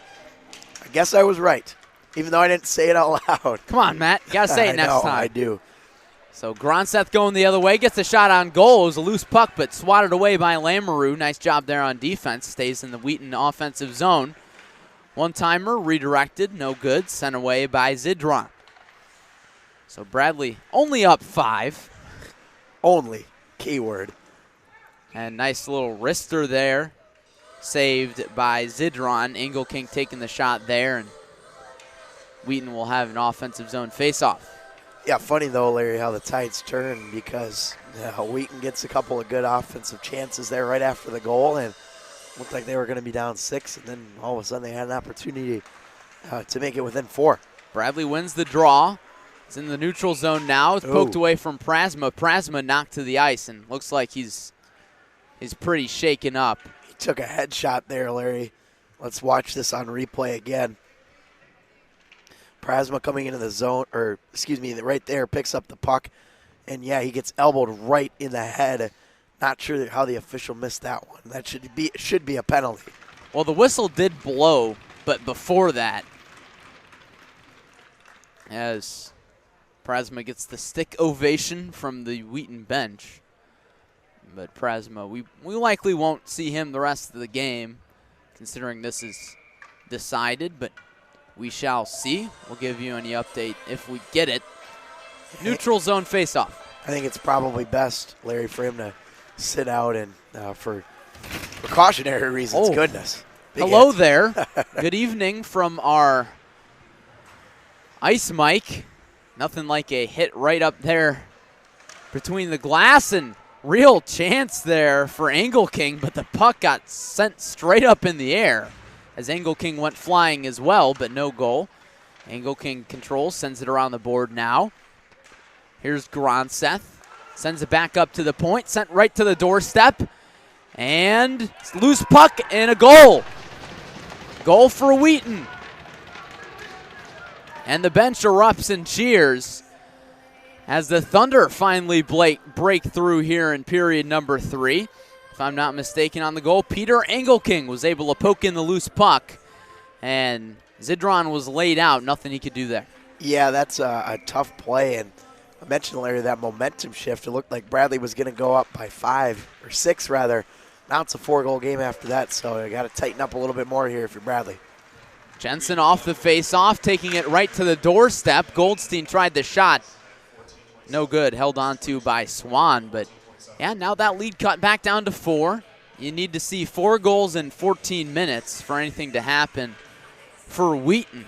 guess I was right, even though I didn't say it out loud. Come on, Matt. You got to say it next time. I do. So Gronseth going the other way, gets a shot on goal. It was a loose puck, but swatted away by Lamoureux. Nice job there on defense. Stays in the Wheaton offensive zone. One-timer, redirected, no good. Sent away by Zidron. So Bradley only up 5. Only, keyword. And nice little wrister there. Saved by Zidron. Engelking taking the shot there, and Wheaton will have an offensive zone faceoff. Yeah, funny though, Larry, how the tides turn, because Wheaton gets a couple of good offensive chances there right after the goal, and looked like they were going to be down 6, and then all of a sudden they had an opportunity to make it within 4. Bradley wins the draw. It's in the neutral zone now. It's poked away from Prasma. Prasma knocked to the ice, and looks like he's pretty shaken up. He took a headshot there, Larry. Let's watch this on replay again. Prasma coming into the zone, or excuse me, right there, picks up the puck, and yeah, he gets elbowed right in the head. Not sure how the official missed that one. That should be a penalty. Well, the whistle did blow, but before that, as Prasma gets the stick ovation from the Wheaton bench. But Prasma, we likely won't see him the rest of the game, considering this is decided, but we shall see. We'll give you any update if we get it. Neutral zone faceoff. I think it's probably best, Larry, for him to sit out and for precautionary reasons. Goodness. Hello there. Good evening from our ice mic. Nothing like a hit right up there between the glass, and real chance there for Engelking, but the puck got sent straight up in the air as Engelking went flying as well, but no goal. Engelking controls, sends it around the board now. Here's Gronseth. Sends it back up to the point, sent right to the doorstep. And loose puck and a goal. Goal for Wheaton. And the bench erupts in cheers as the Thunder finally break through here in period number 3. If I'm not mistaken, on the goal, Peter Engelking was able to poke in the loose puck, and Zidron was laid out. Nothing he could do there. Yeah, that's a tough play, and I mentioned, Larry, that momentum shift. It looked like Bradley was going to go up by 5, or 6 rather. Now it's a 4-goal game after that, so you got to tighten up a little bit more here if you're Bradley. Jensen off the face-off, taking it right to the doorstep. Goldstein tried the shot. No good, held on to by Swan, but yeah, now that lead cut back down to 4. You need to see 4 goals in 14 minutes for anything to happen for Wheaton.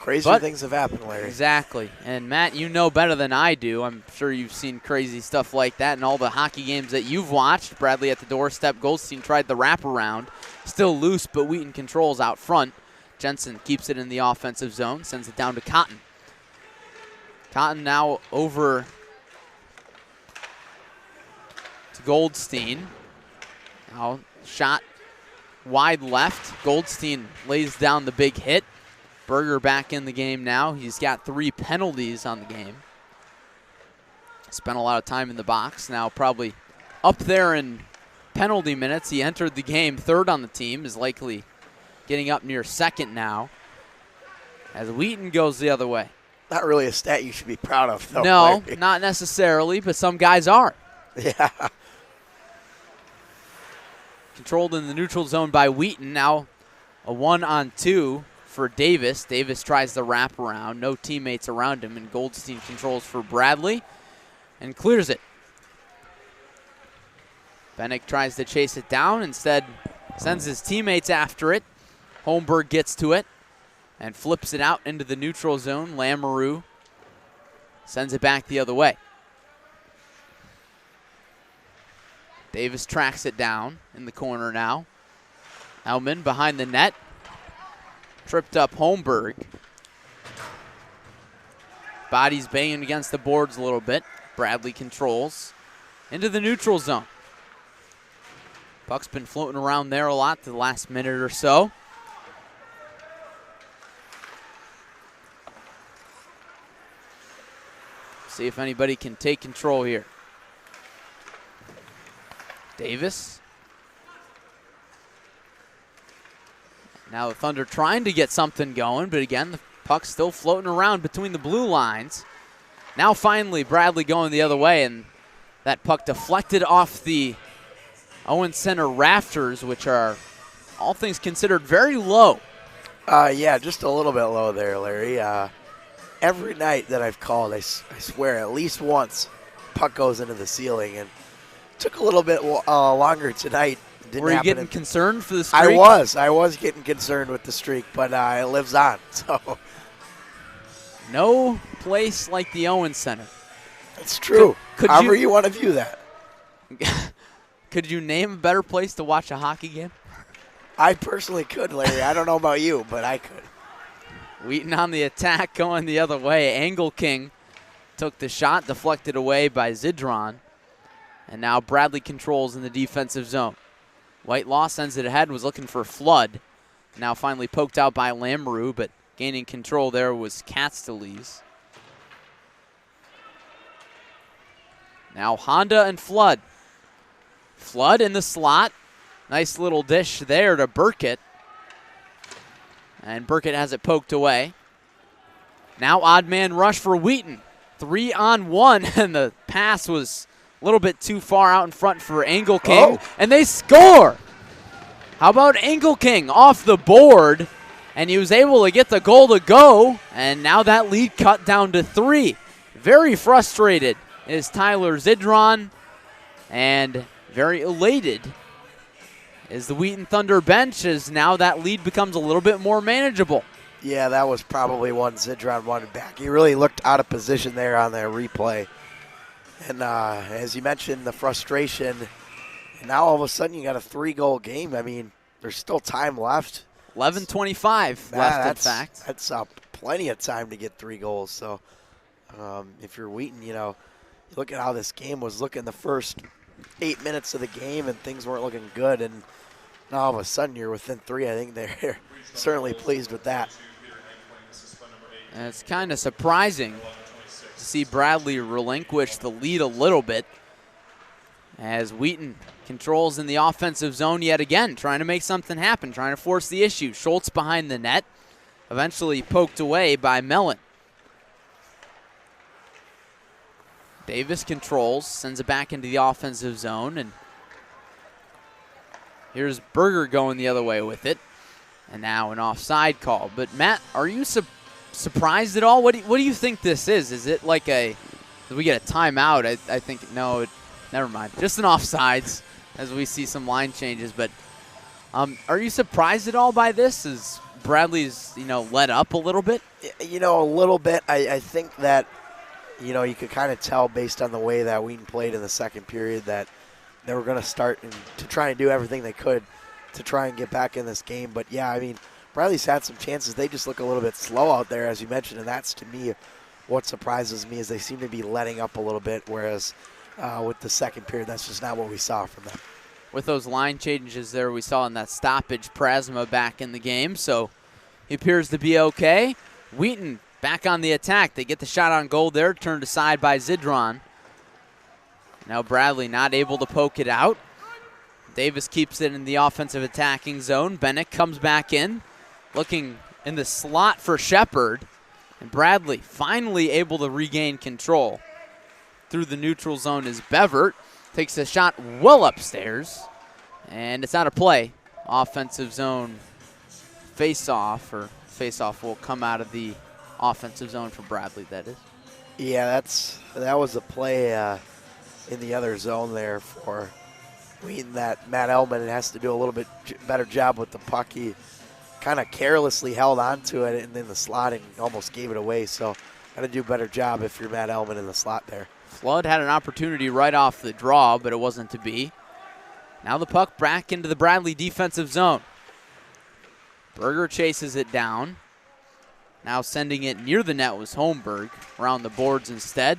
Crazy things have happened, Larry. Exactly. And, Matt, you know better than I do. I'm sure you've seen crazy stuff like that in all the hockey games that you've watched. Bradley at the doorstep. Goldstein tried the wraparound. Still loose, but Wheaton controls out front. Jensen keeps it in the offensive zone, sends it down to Cotton. Cotton now over to Goldstein. Now shot wide left. Goldstein lays down the big hit. Berger back in the game now. He's got 3 penalties on the game. Spent a lot of time in the box. Now probably up there in penalty minutes. He entered the game 3rd on the team. Is likely getting up near 2nd now. As Wheaton goes the other way. Not really a stat you should be proud of, though. No, Larry. not necessarily, but some guys are. Yeah. Controlled in the neutral zone by Wheaton. Now a 1-on-2 for Davis. Davis tries the wraparound. No teammates around him, and Goldstein controls for Bradley and clears it. Bennick tries to chase it down. Instead, sends his teammates after it. Holmberg gets to it and flips it out into the neutral zone. Lamoureux sends it back the other way. Davis tracks it down in the corner now. Elman behind the net. Tripped up Holmberg. Body's banging against the boards a little bit. Bradley controls into the neutral zone. Puck's been floating around there a lot the last minute or so. See if anybody can take control here. Davis. Now the Thunder trying to get something going, but again, the puck's still floating around between the blue lines. Now finally Bradley going the other way, and that puck deflected off the Owen Center rafters, which are, all things considered, very low. Yeah, just a little bit low there, Larry. Every night that I've called, I swear, at least once, puck goes into the ceiling, and took a little bit longer tonight. Didn't Were you happen getting concerned for the streak? I was getting concerned with the streak, but it lives on. So no place like the Owen Center. it's true. Could However you want to view that. Could you name a better place to watch a hockey game? I personally could, Larry. I don't know about you, but I could. Wheaton on the attack going the other way. Angle King took the shot, deflected away by Zidron. And now Bradley controls in the defensive zone. Whitelaw sends it ahead, was looking for Flood. Now finally poked out by Lamoureux, but gaining control there was Katzteles. Now Honda and Flood. Flood in the slot. Nice little dish there to Burkett. And Burkett has it poked away. Now odd man rush for Wheaton. 3-on-1, and the pass was a little bit too far out in front for Angle King. Oh. And they score! How about Angle King off the board? And he was able to get the goal to go. And now that lead cut down to 3. Very frustrated is Tyler Zidron. And very elated is the Wheaton Thunder bench, as now that lead becomes a little bit more manageable. Yeah, that was probably one Zidron wanted back. He really looked out of position there on that replay. And as you mentioned, the frustration, and now all of a sudden you got a 3-goal game. I mean, there's still time left. 11:25 left, in fact. That's plenty of time to get 3 goals. So if you're Wheaton, you look at how this game was looking the first 8 minutes of the game, and things weren't looking good. And now all of a sudden you're within 3. I think they're certainly pleased with that. And it's kind of surprising to see Bradley relinquish the lead a little bit, as Wheaton controls in the offensive zone yet again, trying to make something happen, trying to force the issue. Schultz behind the net, eventually poked away by Mellon. Davis controls, sends it back into the offensive zone, and here's Berger going the other way with it. And now an offside call. But Matt, are you surprised at all? What do you think this is? Is it like did we get a timeout? I think, no, never mind. Just an offsides as we see some line changes. But are you surprised at all by this? As Bradley's, let up a little bit? A little bit. I think that, you could kind of tell based on the way that Wheaton played in the second period that they were going to start to try and do everything they could to try and get back in this game. But, yeah, Bradley's had some chances. They just look a little bit slow out there, as you mentioned, and that's, to me, what surprises me is they seem to be letting up a little bit, whereas with the second period, that's just not what we saw from them. With those line changes there we saw in that stoppage, Prasma back in the game, so he appears to be okay. Wheaton back on the attack. They get the shot on goal there, turned aside by Zidron. Now Bradley not able to poke it out. Davis keeps it in the offensive attacking zone. Bennett comes back in, looking in the slot for Shepard. And Bradley finally able to regain control. Through the neutral zone is Bevert. Takes a shot well upstairs. And it's out of play. Offensive zone face-off, or face-off will come out of the offensive zone for Bradley, that is. Yeah, that was a play in the other zone there for Wheaton that Matt Elman has to do a little bit better job with the puck. He kind of carelessly held on to it and then the slot and almost gave it away. So got to do a better job if you're Matt Elman in the slot there. Flood had an opportunity right off the draw, but it wasn't to be. Now the puck back into the Bradley defensive zone. Berger chases it down. Now sending it near the net was Holmberg. Around the boards instead.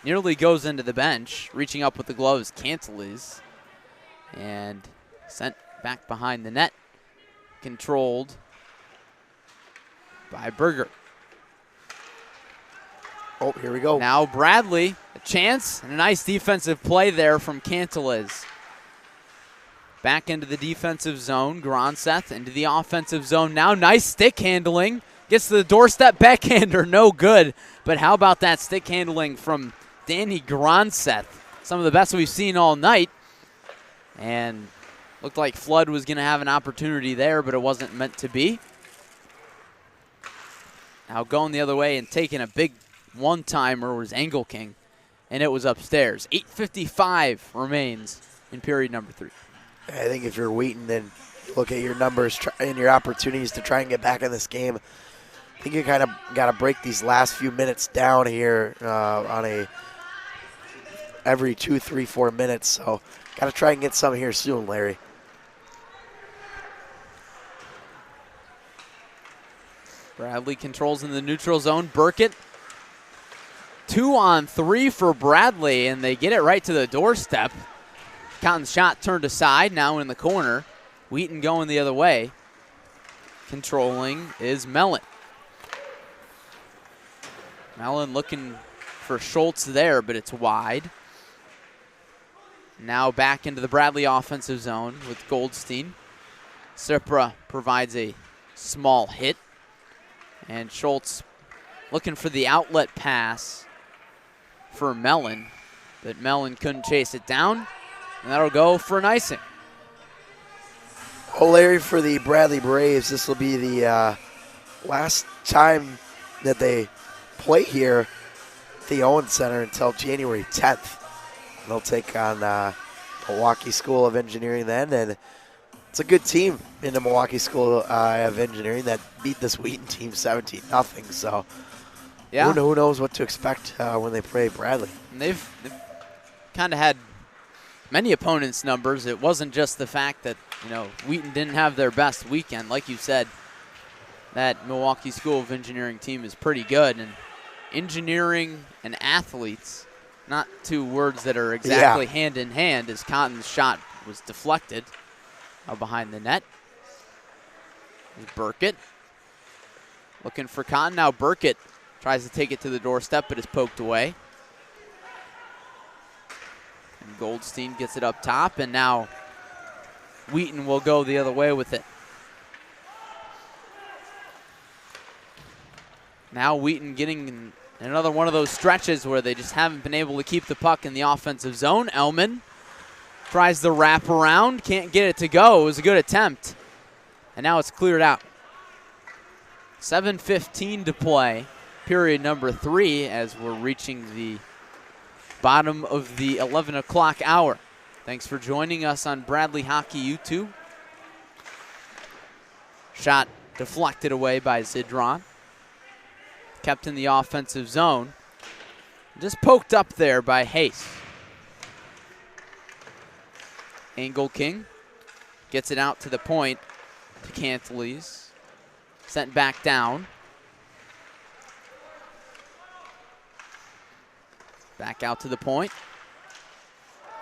Nearly goes into the bench. Reaching up with the gloves, Cantelis. And sent back behind the net. Controlled by Berger. Oh, here we go. Now Bradley, a chance, and a nice defensive play there from Cantelis. Back into the defensive zone. Gronseth into the offensive zone. Now nice stick handling. Gets to the doorstep backhander, no good. But how about that stick handling from Danny Gronseth? Some of the best we've seen all night. And looked like Flood was going to have an opportunity there, but it wasn't meant to be. Now going the other way and taking a big one-timer was Engelking, and it was upstairs. 8:55 remains in period number 3. I think if you're Wheaton, then look at your numbers and your opportunities to try and get back in this game. I think you kind of got to break these last few minutes down here on every 2, 3, 4 minutes. So got to try and get some here soon, Larry. Bradley controls in the neutral zone. Burkett, 2-on-3 for Bradley, and they get it right to the doorstep. Cotton's shot turned aside, now in the corner. Wheaton going the other way. Controlling is Mellon. Mellon looking for Schultz there, but it's wide. Now back into the Bradley offensive zone with Goldstein. Cipra provides a small hit. And Schultz looking for the outlet pass for Mellon, but Mellon couldn't chase it down, and that'll go for an icing. Well, Larry, for the Bradley Braves, this will be the last time that they play here at the Owen Center until January 10th. They'll take on Milwaukee School of Engineering then, and it's a good team in the Milwaukee School of Engineering that beat this Wheaton team 17-0. So yeah, who knows what to expect when they play Bradley. And they've kind of had many opponents' numbers. It wasn't just the fact that Wheaton didn't have their best weekend. Like you said, that Milwaukee School of Engineering team is pretty good. And engineering and athletes, not two words that are exactly hand in hand, as Cotton's shot was deflected behind the net. There's Burkett looking for Cotton. Now Burkett tries to take it to the doorstep, but is poked away. And Goldstein gets it up top, and now Wheaton will go the other way with it. Now Wheaton getting in another one of those stretches where they just haven't been able to keep the puck in the offensive zone. Elman tries the wrap around, can't get it to go. It was a good attempt, and now it's cleared out. 7:15 to play, period number 3, as we're reaching the bottom of the 11 o'clock hour. Thanks for joining us on Bradley Hockey YouTube. Shot Deflected away by Zidron. Kept in the offensive zone. Just poked up there by Hayes. Angle King gets it out to the point to Cantley's. Sent back down. Back out to the point.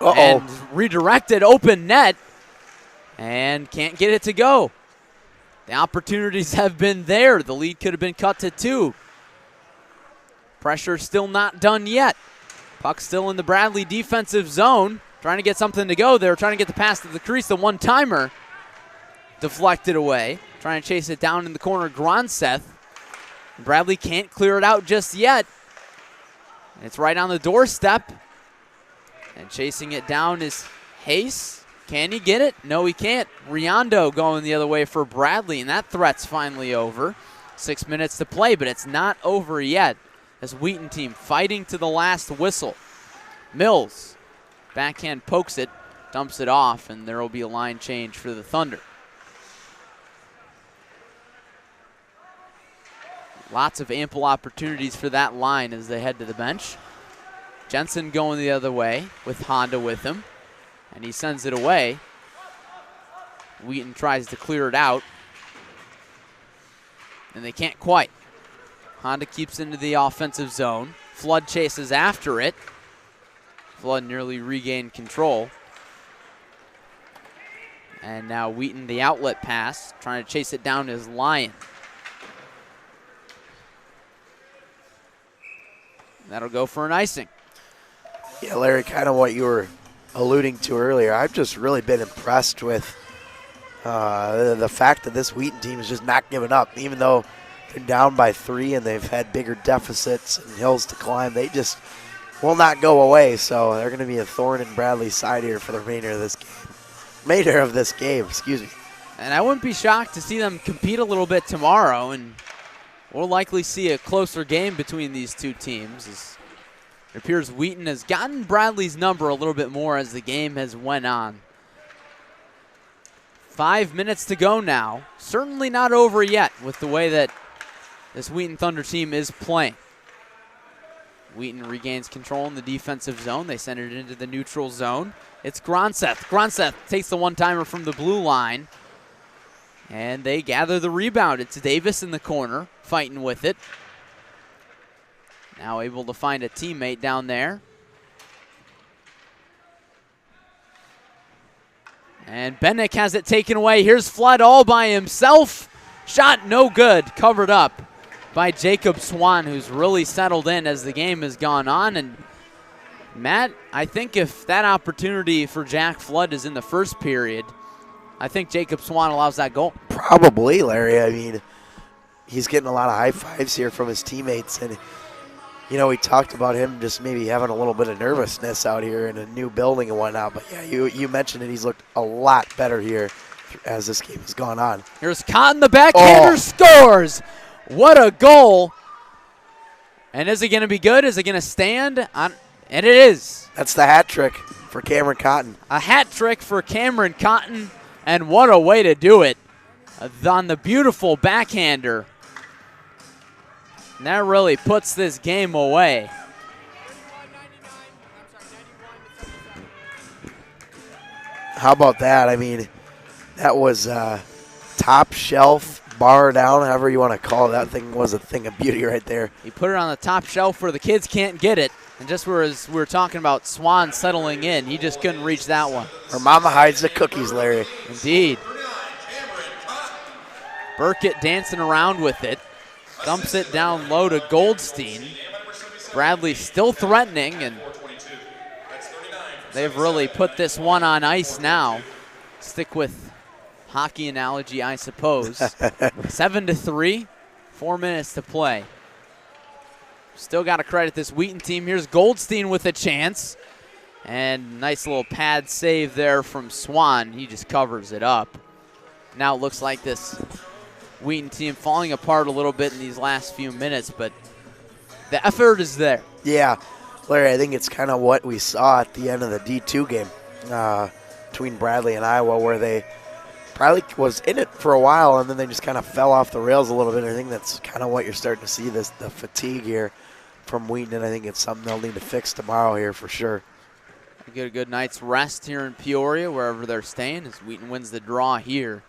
And redirected, open net. And can't get it to go. The opportunities have been there. The lead could have been cut to 2. Pressure still not done yet. Puck still in the Bradley defensive zone. Trying to get something to go there. Trying to get the pass to the crease. The one-timer deflected away. Trying to chase it down in the corner. Gronseth. Bradley can't clear it out just yet. It's right on the doorstep. And chasing it down is Hayes. Can he get it? No, he can't. Riondo going the other way for Bradley, and that threat's finally over. 6 minutes to play, but it's not over yet. This Wheaton team fighting to the last whistle. Mills, backhand pokes it, dumps it off, and there will be a line change for the Thunder. Lots of ample opportunities for that line as they head to the bench. Jensen going the other way with Honda with him, and he sends it away. Wheaton tries to clear it out, and they can't quite. Honda keeps into the offensive zone. Flood chases after it. Flood nearly regained control. And now Wheaton, the outlet pass, trying to chase it down is Lyon. That'll go for an icing. Yeah, Larry, kind of what you were alluding to earlier. I've just really been impressed with the fact that this Wheaton team is just not giving up. Even though they're down by 3 and they've had bigger deficits and hills to climb, they just will not go away. So they're going to be a thorn in Bradley's side here for the remainder of this game. Excuse me. And I wouldn't be shocked to see them compete a little bit tomorrow, and we'll likely see a closer game between these two teams. As it appears Wheaton has gotten Bradley's number a little bit more as the game has went on. 5 minutes to go now. Certainly not over yet with the way that this Wheaton Thunder team is playing. Wheaton regains control in the defensive zone. They send it into the neutral zone. It's Gronseth. Gronseth takes the one-timer from the blue line. And they gather the rebound. It's Davis in the corner, fighting with it. Now able to find a teammate down there. And Bennick has it taken away. Here's Flood all by himself. Shot no good. Covered up by Jacob Swan, who's really settled in as the game has gone on. And Matt, I think if that opportunity for Jack Flood is in the first period, I think Jacob Swan allows that goal. Probably, Larry. I mean, he's getting a lot of high fives here from his teammates. And, you know, we talked about him just maybe having a little bit of nervousness out here in a new building and whatnot. But, yeah, you mentioned it. He's looked a lot better here as this game has gone on. Here's Cotton, the backhander, scores. What a goal. And is it going to be good? Is it going to stand? And it is. That's the hat trick for Cameron Cotton. A hat trick for Cameron Cotton. And what a way to do it on the beautiful backhander. And that really puts this game away. How about that? I mean, that was top shelf, bar down, however you want to call it. That thing was a thing of beauty right there. He put it on the top shelf where the kids can't get it. And just as we were talking about Swan settling in, he just couldn't reach that one. Her mama hides the cookies, Larry. Indeed. Burkett dancing around with it. Dumps it down low to Goldstein. Bradley still threatening, and they've really put this one on ice now. Stick with hockey analogy, I suppose. 7-3, 4 minutes to play. Still got to credit this Wheaton team. Here's Goldstein with a chance. And nice little pad save there from Swan. He just covers it up. Now it looks like this Wheaton team falling apart a little bit in these last few minutes, but the effort is there. Yeah, Larry, I think it's kind of what we saw at the end of the D2 game between Bradley and Iowa, where they probably was in it for a while, and then they just kind of fell off the rails a little bit. I think that's kind of what you're starting to see, the fatigue here from Wheaton, and I think it's something they'll need to fix tomorrow here for sure. They get a good night's rest here in Peoria, wherever they're staying, as Wheaton wins the draw here.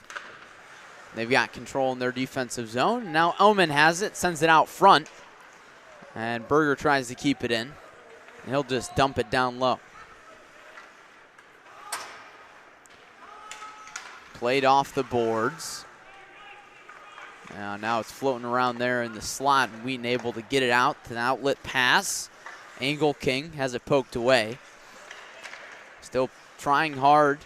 They've got control in their defensive zone. Now Oman has it, sends it out front, and Berger tries to keep it in, and he'll just dump it down low. Played off the boards. Now it's floating around there in the slot, and Wheaton able to get it out to an outlet pass. Angle King has it poked away. Still trying hard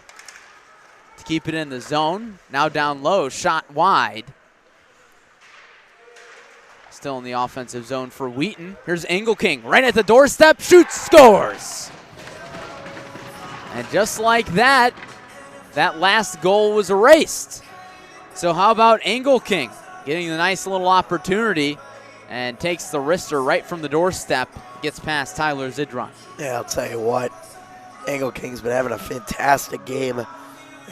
to keep it in the zone. Now down low, shot wide. Still in the offensive zone for Wheaton. Here's Angle King right at the doorstep, shoots, scores. And just like that, that last goal was erased. So how about Angle King getting the nice little opportunity and takes the wrister right from the doorstep, gets past Tyler Zidron. Yeah, I'll tell you what, Angle King's been having a fantastic game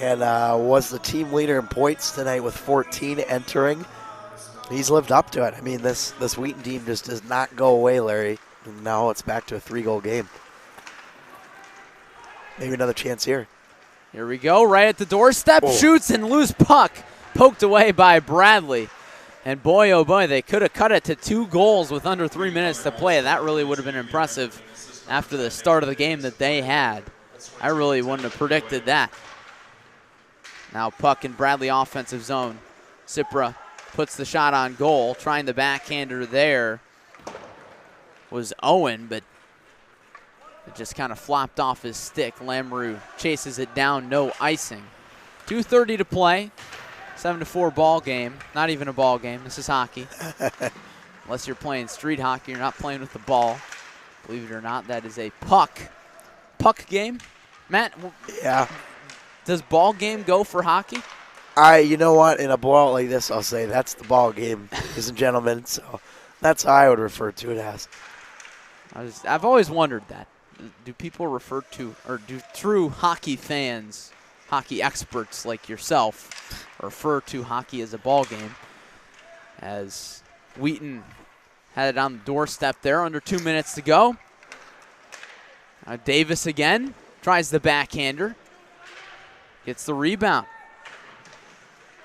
and was the team leader in points tonight with 14 entering. He's lived up to it. I mean, this Wheaton team just does not go away, Larry. And now it's back to a 3-goal game. Maybe another chance here. Here we go, right at the doorstep, shoots and loose puck, poked away by Bradley. And boy, oh boy, they could have cut it to 2 goals with under 3 minutes to play. That really would have been impressive after the start of the game that they had. I really wouldn't have predicted that. Now puck in Bradley offensive zone. Cipra puts the shot on goal, trying the backhander there was Owen, but it just kind of flopped off his stick. Lamoureux chases it down, no icing. 2:30 to play, 7-4 ball game. Not even a ball game, this is hockey. Unless you're playing street hockey, you're not playing with the ball. Believe it or not, that is a puck game. Matt, yeah. Does ball game go for hockey? You know what, in a blowout like this, I'll say that's the ball game, ladies and gentlemen. So that's how I would refer to it as. I've always wondered that. Do people refer to, or do true hockey fans, hockey experts like yourself, refer to hockey as a ball game? As Wheaton had it on the doorstep there, under 2 minutes to go. Davis again, tries the backhander, gets the rebound.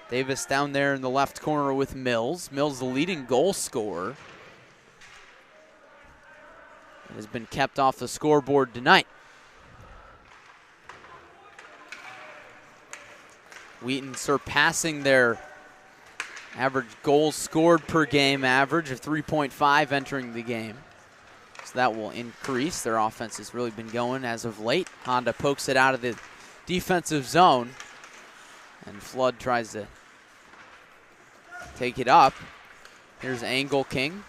Davis down there in the left corner with Mills. Mills, the leading goal scorer, has been kept off the scoreboard tonight. Wheaton surpassing their average goals scored per game average of 3.5 entering the game. So that will increase. Their offense has really been going as of late. Honda pokes it out of the defensive zone, and Flood tries to take it up. Here's Angle King.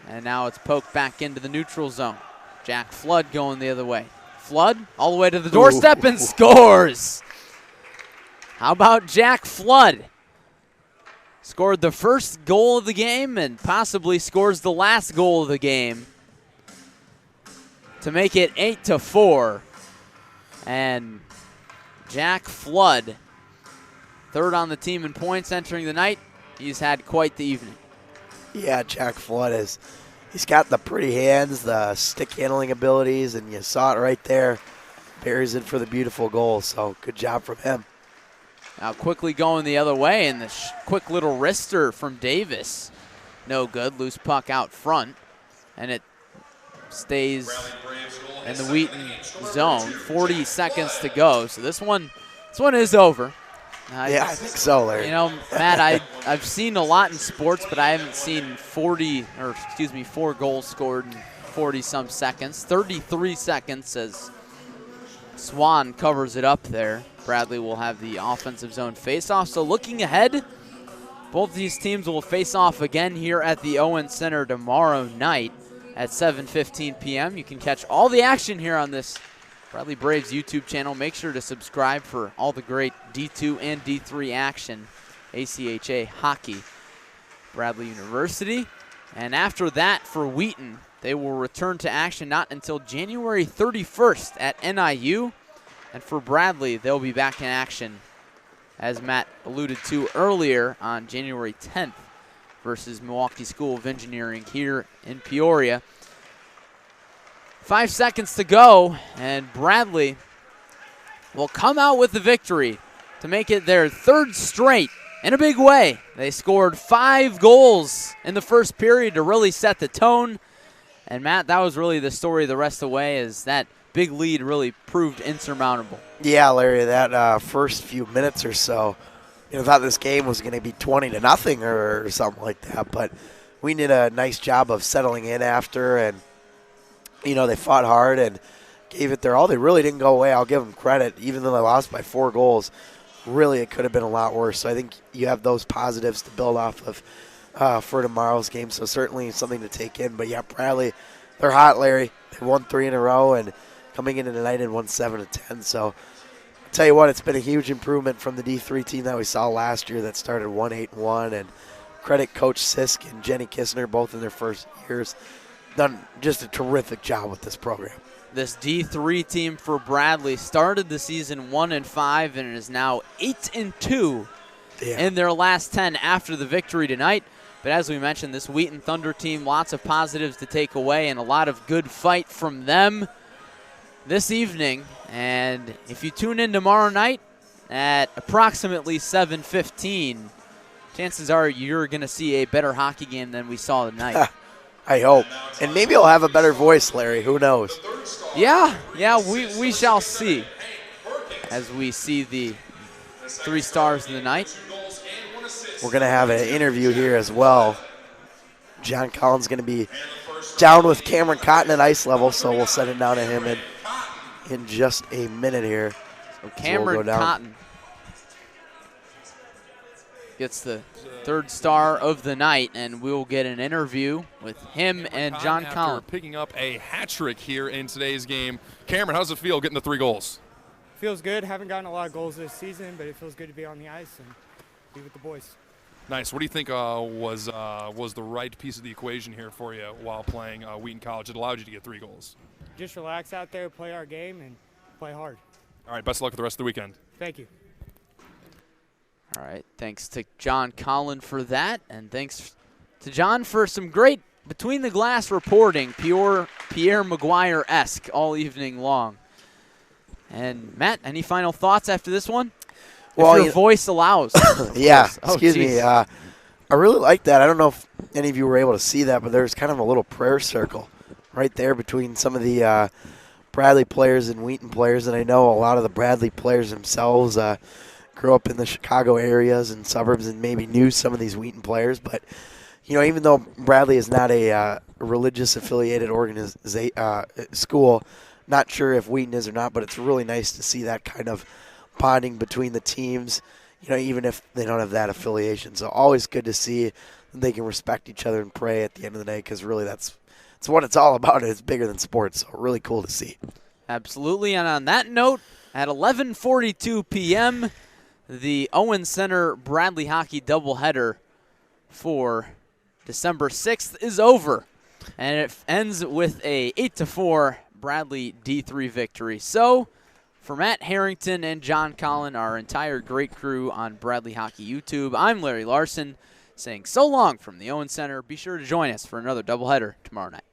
And now it's poked back into the neutral zone. Jack Flood going the other way. Flood all the way to the doorstep and scores. How about Jack Flood? Scored the first goal of the game and possibly scores the last goal of the game to make it 8-4. And Jack Flood, third on the team in points entering the night. He's had quite the evening. Yeah, Jack Flood he's got the pretty hands, the stick handling abilities, and you saw it right there. Buries it for the beautiful goal, so good job from him. Now quickly going the other way, and the quick little wrister from Davis. No good, loose puck out front, and it stays in the Wheaton zone. 40 seconds to go, so this one is over. Yeah, I think so, Larry. You know, Matt, I've seen a lot in sports, but I haven't seen 4 goals scored in 40-some seconds. 33 seconds as Swan covers it up there. Bradley will have the offensive zone face-off. So looking ahead, both these teams will face off again here at the Owen Center tomorrow night at 7:15 p.m. You can catch all the action here on this Bradley Braves YouTube channel. Make sure to subscribe for all the great D2 and D3 action. ACHA Hockey, Bradley University. And after that for Wheaton, they will return to action not until January 31st at NIU. And for Bradley, they'll be back in action as Matt alluded to earlier, on January 10th versus Milwaukee School of Engineering here in Peoria. 5 seconds to go, and Bradley will come out with the victory to make it their third straight in a big way. They scored 5 goals in the first period to really set the tone. And Matt, that was really the story the rest of the way, as that big lead really proved insurmountable. Yeah, Larry, that first few minutes or so, thought this game was going to be 20-0 or something like that. But we did a nice job of settling in after, and, they fought hard and gave it their all. They really didn't go away. I'll give them credit. Even though they lost by 4 goals, really it could have been a lot worse. So I think you have those positives to build off of for tomorrow's game. So certainly something to take in. But, yeah, Bradley, they're hot, Larry. They won 3 in a row, and coming into tonight and won 7-10. So I'll tell you what, it's been a huge improvement from the D3 team that we saw last year that started 1-8-1. And credit Coach Sisk and Jenny Kistner, both in their first years. Done just a terrific job with this program. This D3 team for Bradley started the season 1-5 and is now 8-2 in their last 10 after the victory tonight. But as we mentioned, this Wheaton Thunder team, lots of positives to take away and a lot of good fight from them this evening. And if you tune in tomorrow night at approximately 7:15, chances are you're going to see a better hockey game than we saw tonight. I hope. And maybe I'll have a better voice, Larry. Who knows? Yeah, we shall see as we see the 3 stars of the night. We're going to have an interview here as well. John Collin's going to be down with Cameron Cotton at ice level, so we'll send it down to him in just a minute here. So Cameron Cotton gets the 3rd star of the night, and we'll get an interview with him and John Collin. Picking up a hat trick here in today's game. Cameron, how's it feel getting the 3 goals? Feels good. Haven't gotten a lot of goals this season, but it feels good to be on the ice and be with the boys. Nice. What do you think was the right piece of the equation here for you while playing Wheaton College? It allowed you to get 3 goals. Just relax out there, play our game, and play hard. All right, best of luck with the rest of the weekend. Thank you. All right, thanks to John Collin for that, and thanks to John for some great between-the-glass reporting, pure Pierre Maguire-esque all evening long. And, Matt, any final thoughts after this one? Well, if your voice allows. Yeah, excuse me. I really like that. I don't know if any of you were able to see that, but there's kind of a little prayer circle right there between some of the Bradley players and Wheaton players, and I know a lot of the Bradley players themselves grew up in the Chicago areas and suburbs and maybe knew some of these Wheaton players. But, even though Bradley is not a religious affiliated school, not sure if Wheaton is or not, but it's really nice to see that kind of bonding between the teams, even if they don't have that affiliation. So always good to see that they can respect each other and pray at the end of the day, because really that's what it's all about. It's bigger than sports, so really cool to see. Absolutely, and on that note, at 11:42 p.m., the Owen Center Bradley hockey doubleheader for December 6th is over, and it ends with a 8-4 Bradley D3 victory. So, for Matt Harrington and John Collin, our entire great crew on Bradley Hockey YouTube, I'm Larry Larson saying so long from the Owen Center. Be sure to join us for another doubleheader tomorrow night.